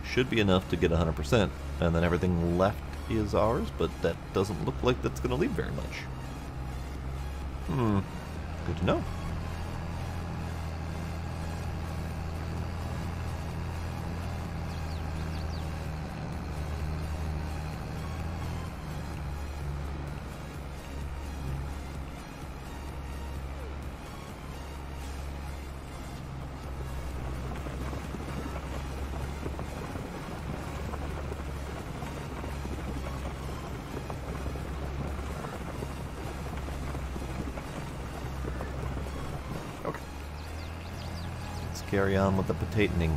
should be enough to get 100%, and then everything left is ours, but that doesn't look like that's going to leave very much. Good to know. Carry on with the potatoing.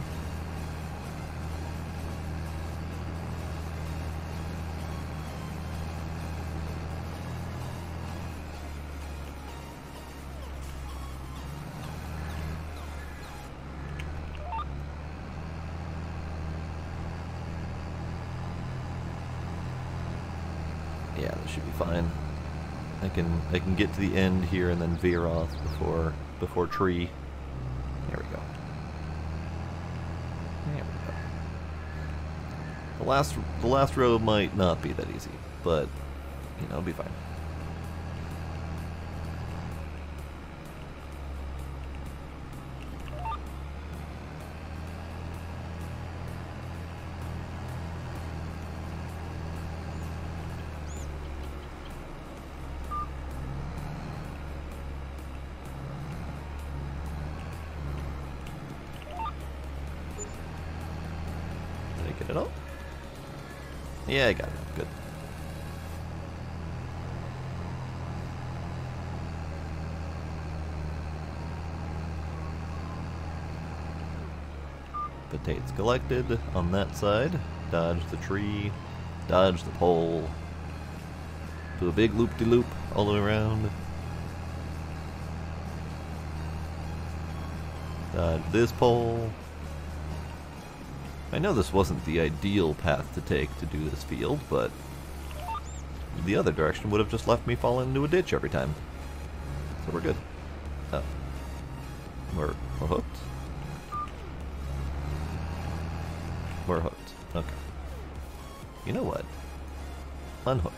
Yeah, that should be fine. I can get to the end here and then veer off before tree. There we go. There we go. The last row might not be that easy, but you know, it'll be fine. Get it all? Yeah, I got it. Good. Potatoes collected on that side. Dodge the tree. Dodge the pole. Do a big loop-de-loop all the way around. Dodge this pole. I know this wasn't the ideal path to take to do this field, but the other direction would have just left me falling into a ditch every time. So we're good. Oh. We're hooked? We're hooked. Okay. You know what? Unhook.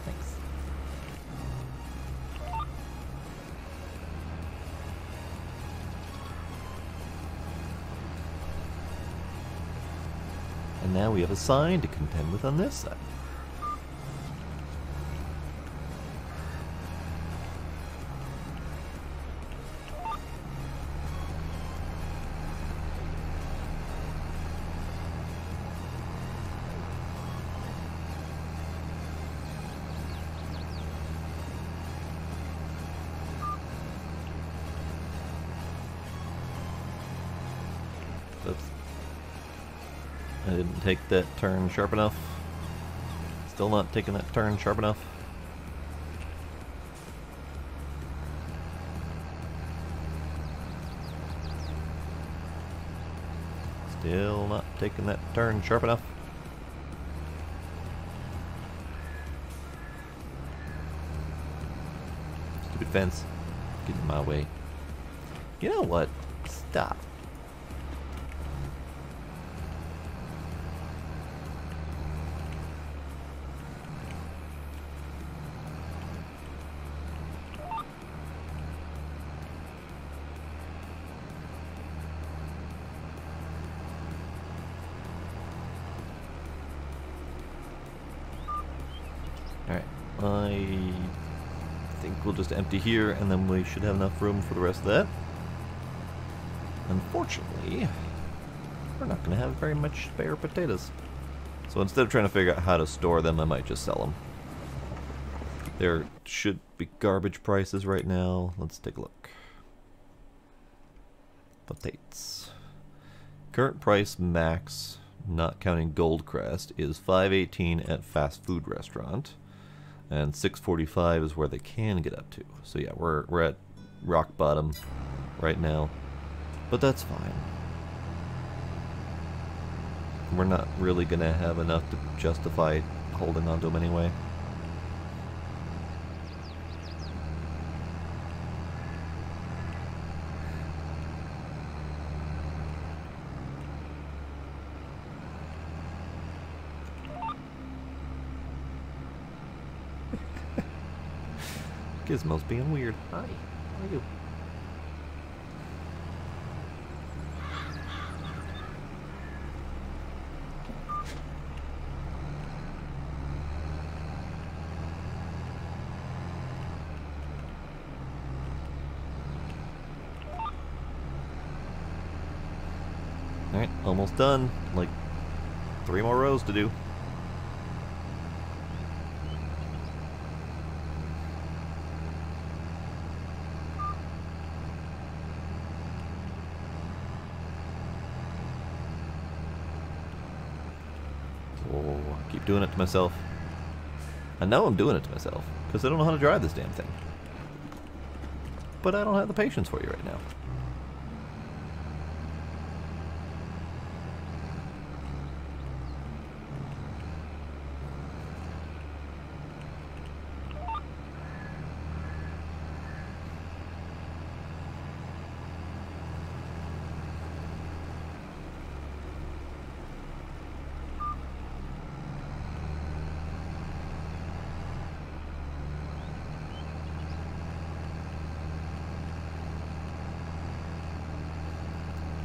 Thanks. And now we have a sign to contend with on this side. Oops. I didn't take that turn sharp enough. Still not taking that turn sharp enough. Still not taking that turn sharp enough. Stupid fence. Get in my way. You know what? Stop. Alright, I think we'll just empty here, and then we should have enough room for the rest of that. Unfortunately, we're not going to have very much spare potatoes. So instead of trying to figure out how to store them, I might just sell them. There should be garbage prices right now. Let's take a look. Potatoes. Current price max, not counting Goldcrest, is $5.18 at fast food restaurant. And $6.45 is where they can get up to. So yeah, we're at rock bottom right now. But that's fine. We're not really going to have enough to justify holding on to them anyway. Gizmo's being weird. Hi, how are you? Alright, almost done. Like 3 more rows to do. Oh, I keep doing it to myself. I know I'm doing it to myself, because I don't know how to drive this damn thing. But I don't have the patience for you right now.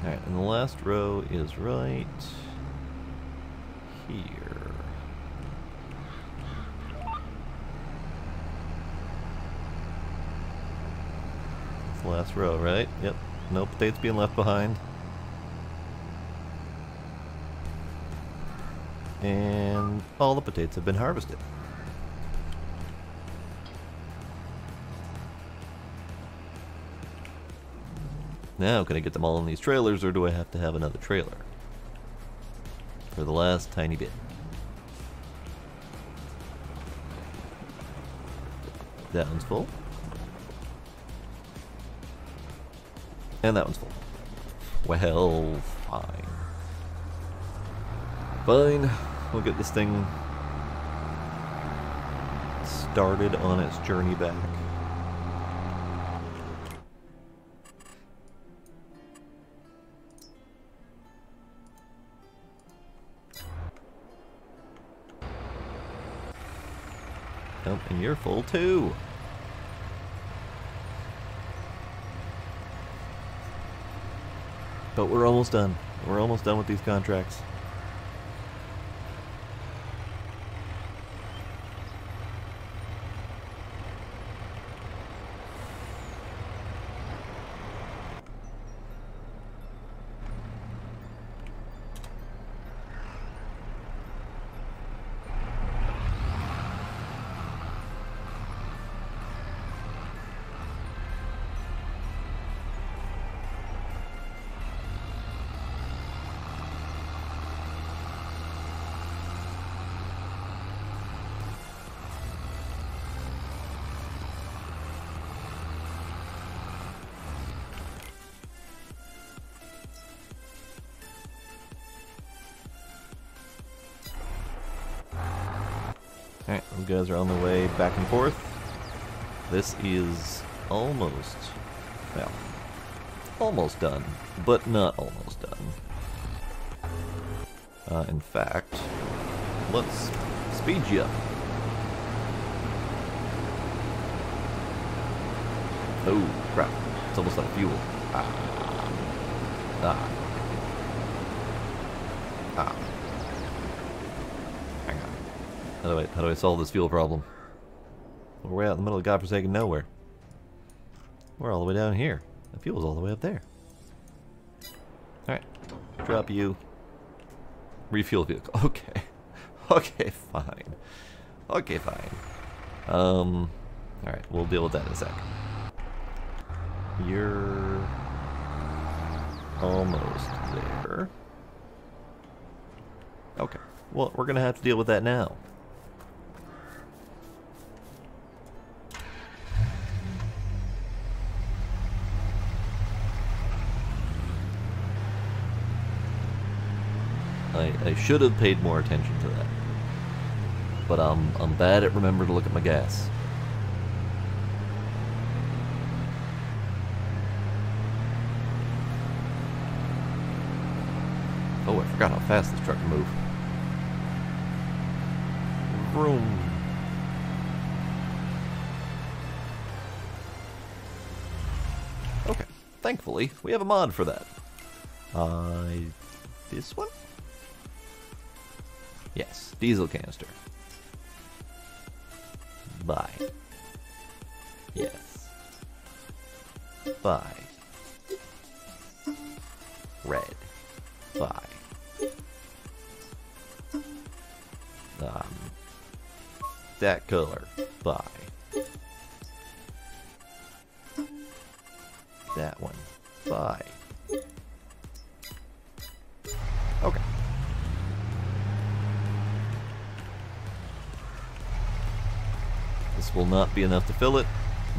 Alright, and the last row is right here. That's the last row, right? Yep. No potatoes being left behind. And all the potatoes have been harvested. Now, can I get them all in these trailers, or do I have to have another trailer? For the last tiny bit. That one's full. And that one's full. Well, fine. Fine. We'll get this thing started on its journey back. Oh, and you're full too. But we're almost done. We're almost done with these contracts. Alright, those guys are on their way back and forth. This is almost, well, almost done, but not almost done. In fact, let's speed you up. Oh, crap. It's almost out of fuel. Hang on. How do I solve this fuel problem? We're way out in the middle of godforsaken nowhere. We're all the way down here. The fuel's all the way up there. Alright. Drop you. Refuel vehicle. Okay. Okay, fine. Okay, fine. Alright, we'll deal with that in a sec. You're almost there. Okay. Well, we're gonna have to deal with that now. I should have paid more attention to that. But I'm bad at remembering to look at my gas. Oh, I forgot how fast this truck can move. Vroom. Okay, thankfully, we have a mod for that. This one? Yes, diesel canister. Buy. Yes. Buy. Red. Buy. That color. Buy. That one. Buy. Okay. This will not be enough to fill it,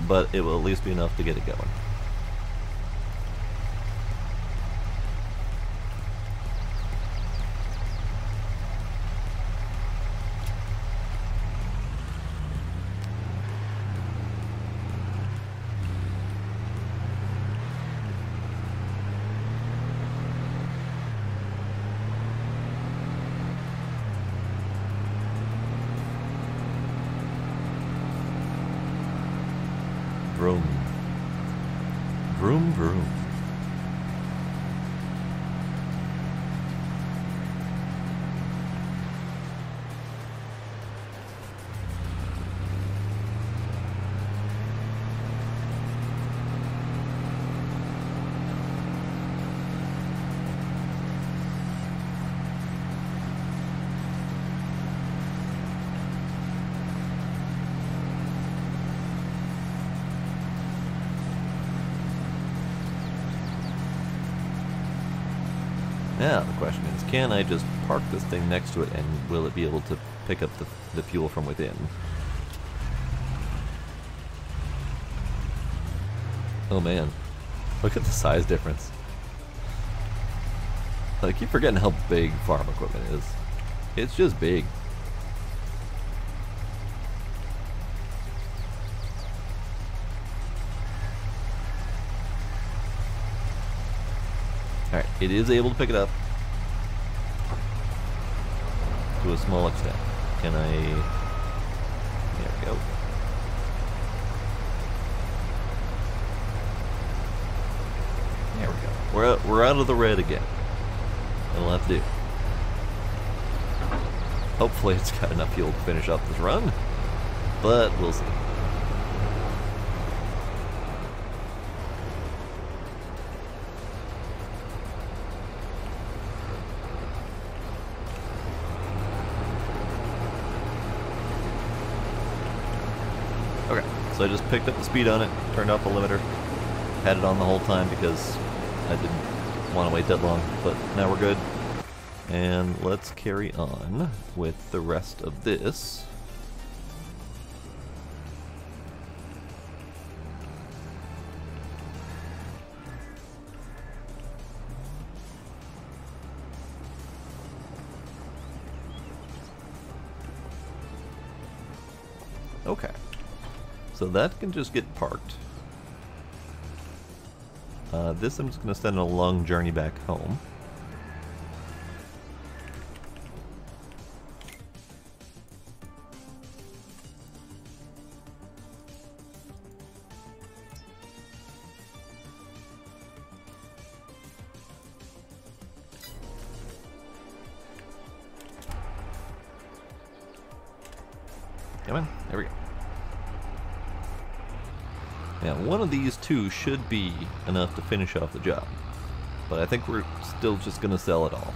but it will at least be enough to get it going. Vroom. Vroom, vroom. Now the question is, can I just park this thing next to it and will it be able to pick up the fuel from within? Oh man, look at the size difference. I keep forgetting how big farm equipment is. It's just big. Alright, it is able to pick it up to a small extent. Can I... There we go. There we go. We're out of the red again. That'll have to do. Hopefully it's got enough fuel to finish up this run, but we'll see. Okay, so I just picked up the speed on it, turned off the limiter, had it on the whole time because I didn't want to wait that long, but now we're good. And let's carry on with the rest of this. Okay. So that can just get parked. This I'm just going to send a long journey back home. Come on, there we go. Now, one of these two should be enough to finish off the job. But I think we're still just going to sell it all.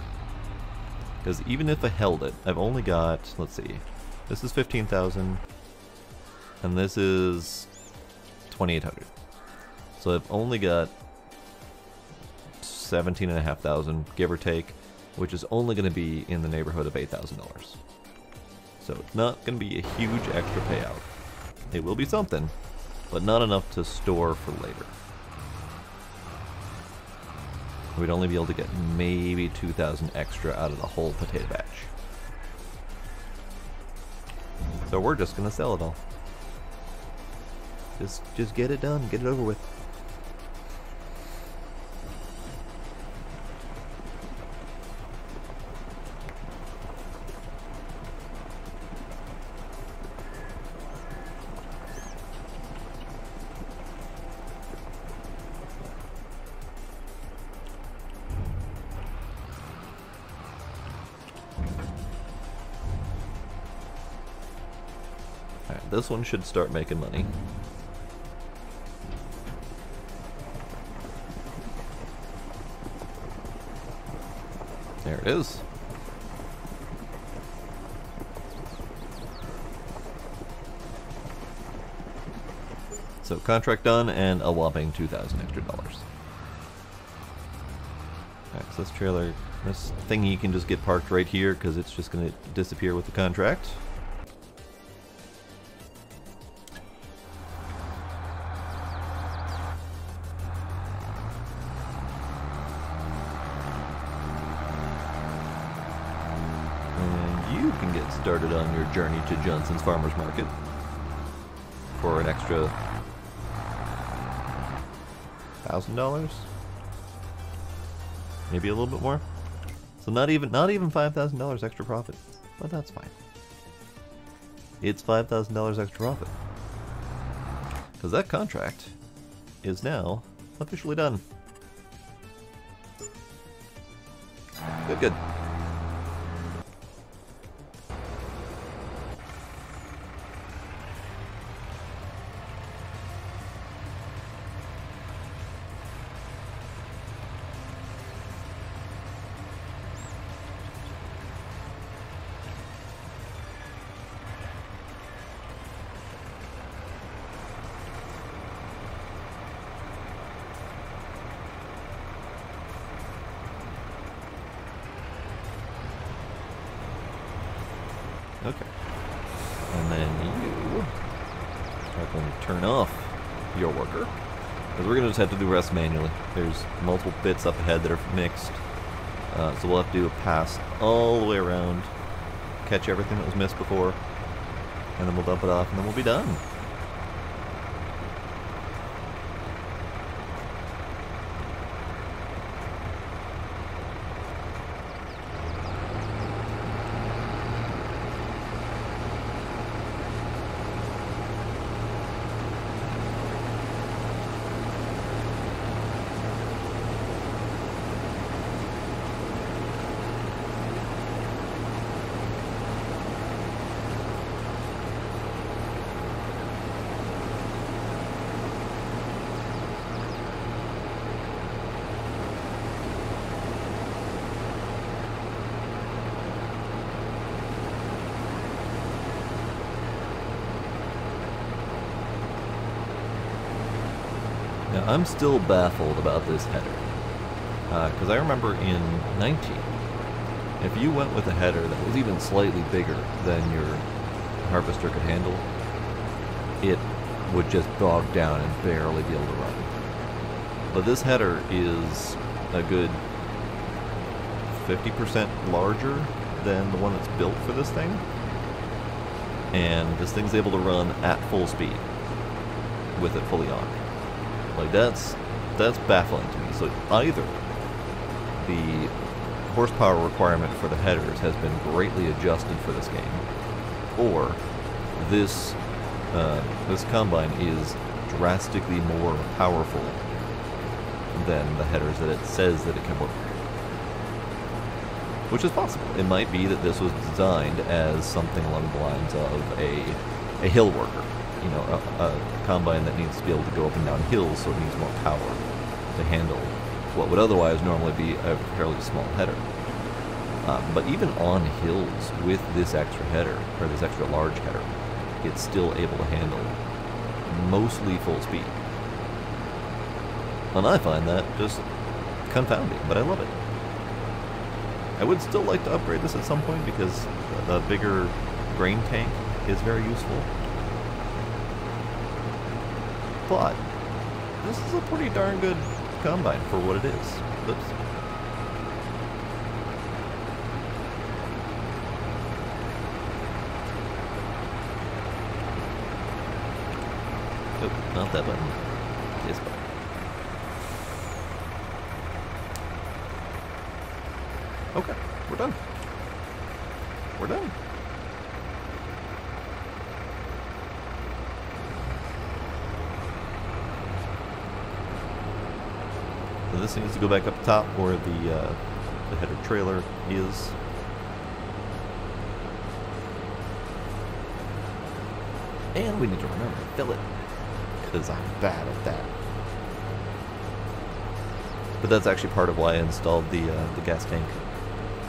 Because even if I held it, I've only got, let's see, this is 15,000, and this is 2,800. So I've only got 17,500, give or take, which is only going to be in the neighborhood of $8,000. So it's not going to be a huge extra payout. It will be something, but not enough to store for later. We'd only be able to get maybe 2,000 extra out of the whole potato batch. So we're just going to sell it all. Just get it done, get it over with. Alright, this one should start making money. There it is. So contract done and a whopping 2,000 extra dollars. Alright, so this trailer, this thingy can just get parked right here because it's just going to disappear with the contract. You can get started on your journey to Johnson's Farmers Market for an extra $1,000, maybe a little bit more. So not even $5,000 extra profit, but that's fine. It's $5,000 extra profit because that contract is now officially done. Good, good. Okay. And then you are going to turn off your worker, because we're going to just have to do the rest manually. There's multiple bits up ahead that are mixed, so we'll have to do a pass all the way around, catch everything that was missed before, and then we'll dump it off, and then we'll be done. Now, I'm still baffled about this header, because I remember in 19, if you went with a header that was even slightly bigger than your harvester could handle, it would just bog down and barely be able to run. But this header is a good 50% larger than the one that's built for this thing. and this thing's able to run at full speed with it fully on. Like, that's baffling to me. So either the horsepower requirement for the headers has been greatly adjusted for this game, or this combine is drastically more powerful than the headers that it says that it can work. Which is possible. It might be that this was designed as something along the lines of a hill worker. You know, a combine that needs to be able to go up and down hills, so it needs more power to handle what would otherwise normally be a fairly small header. But even on hills with this extra header, or this extra large header, it's still able to handle mostly full speed. And I find that just confounding, but I love it. I would still like to upgrade this at some point because the bigger grain tank is very useful. But this is a pretty darn good combine for what it is. Oops. Oh, not that button. This button. Okay, we're done. We're done. So this needs to go back up top where the header trailer is. And we need to remember to fill it, because I'm bad at that. But that's actually part of why I installed the gas tank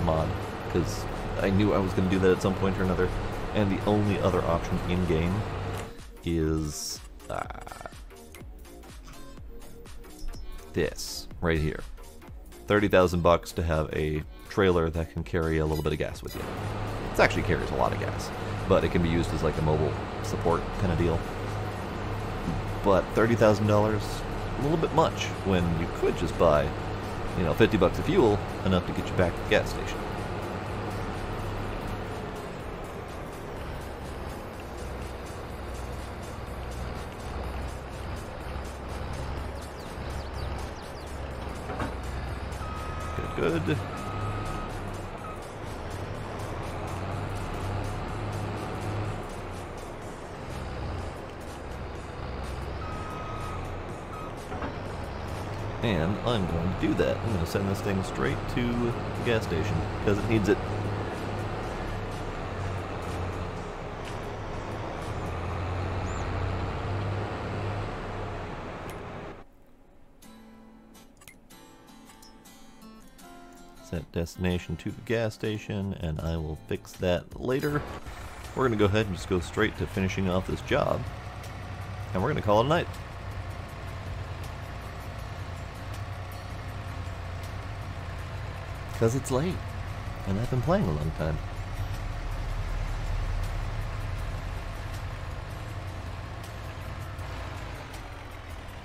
mod, because I knew I was going to do that at some point or another, and the only other option in-game is this right here. 30,000 bucks to have a trailer that can carry a little bit of gas with you. It actually carries a lot of gas, but it can be used as like a mobile support kind of deal. But $30,000, a little bit much when you could just buy, you know, 50 bucks of fuel, enough to get you back to the gas station. Good. And I'm going to do that. I'm going to send this thing straight to the gas station because it needs it. Set destination to the gas station, and I will fix that later. We're going to go ahead and just go straight to finishing off this job, and we're going to call it a night. Because it's late, and I've been playing a long time.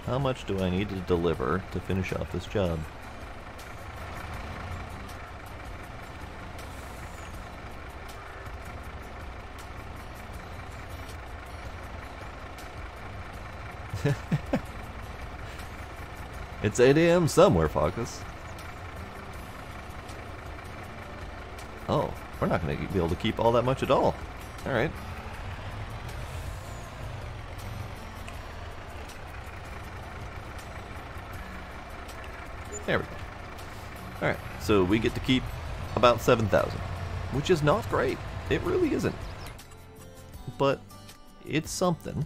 How much do I need to deliver to finish off this job? It's 8 AM somewhere, Focus. Oh, we're not going to be able to keep all that much at all. Alright. There we go. Alright, so we get to keep about 7,000, which is not great. It really isn't. But it's something.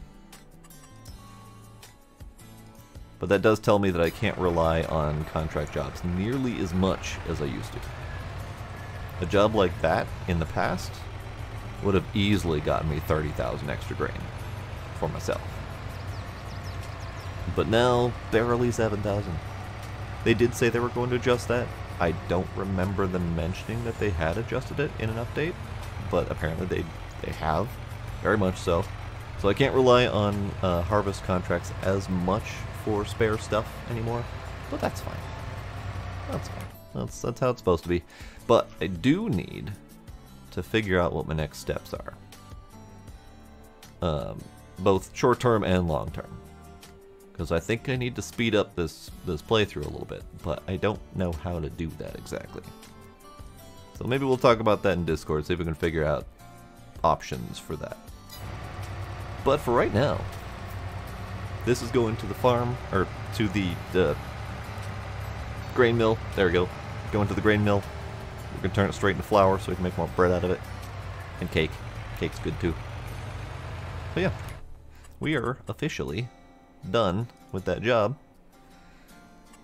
But that does tell me that I can't rely on contract jobs nearly as much as I used to. A job like that in the past would have easily gotten me 30,000 extra grain for myself. But now, barely 7,000. They did say they were going to adjust that. I don't remember them mentioning that they had adjusted it in an update, but apparently they have, very much so. So I can't rely on harvest contracts as much for spare stuff anymore, but that's fine. That's fine. That's how it's supposed to be. But I do need to figure out what my next steps are. both short term and long term. Because I think I need to speed up this playthrough a little bit, but I don't know how to do that exactly. So maybe we'll talk about that in Discord, see if we can figure out options for that. But for right now, this is going to the farm, or to the grain mill. There we go. Going to the grain mill. We're going to turn it straight into flour so we can make more bread out of it. And cake. Cake's good too. So yeah, we are officially done with that job.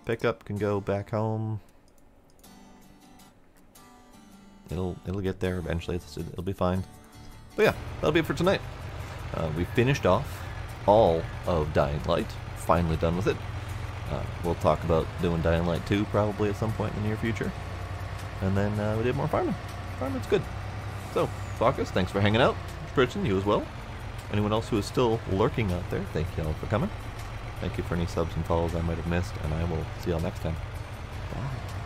Pickup can go back home. It'll get there eventually. It'll be fine. But yeah, that'll be it for tonight. We finished off all of Dying Light. Finally done with it. We'll talk about doing Dying Light 2 probably at some point in the near future. And then we did more farming. Farming's good. So, Focus, thanks for hanging out. Christian, you as well. Anyone else who is still lurking out there, thank you all for coming. Thank you for any subs and follows I might have missed, and I will see y'all next time. Bye.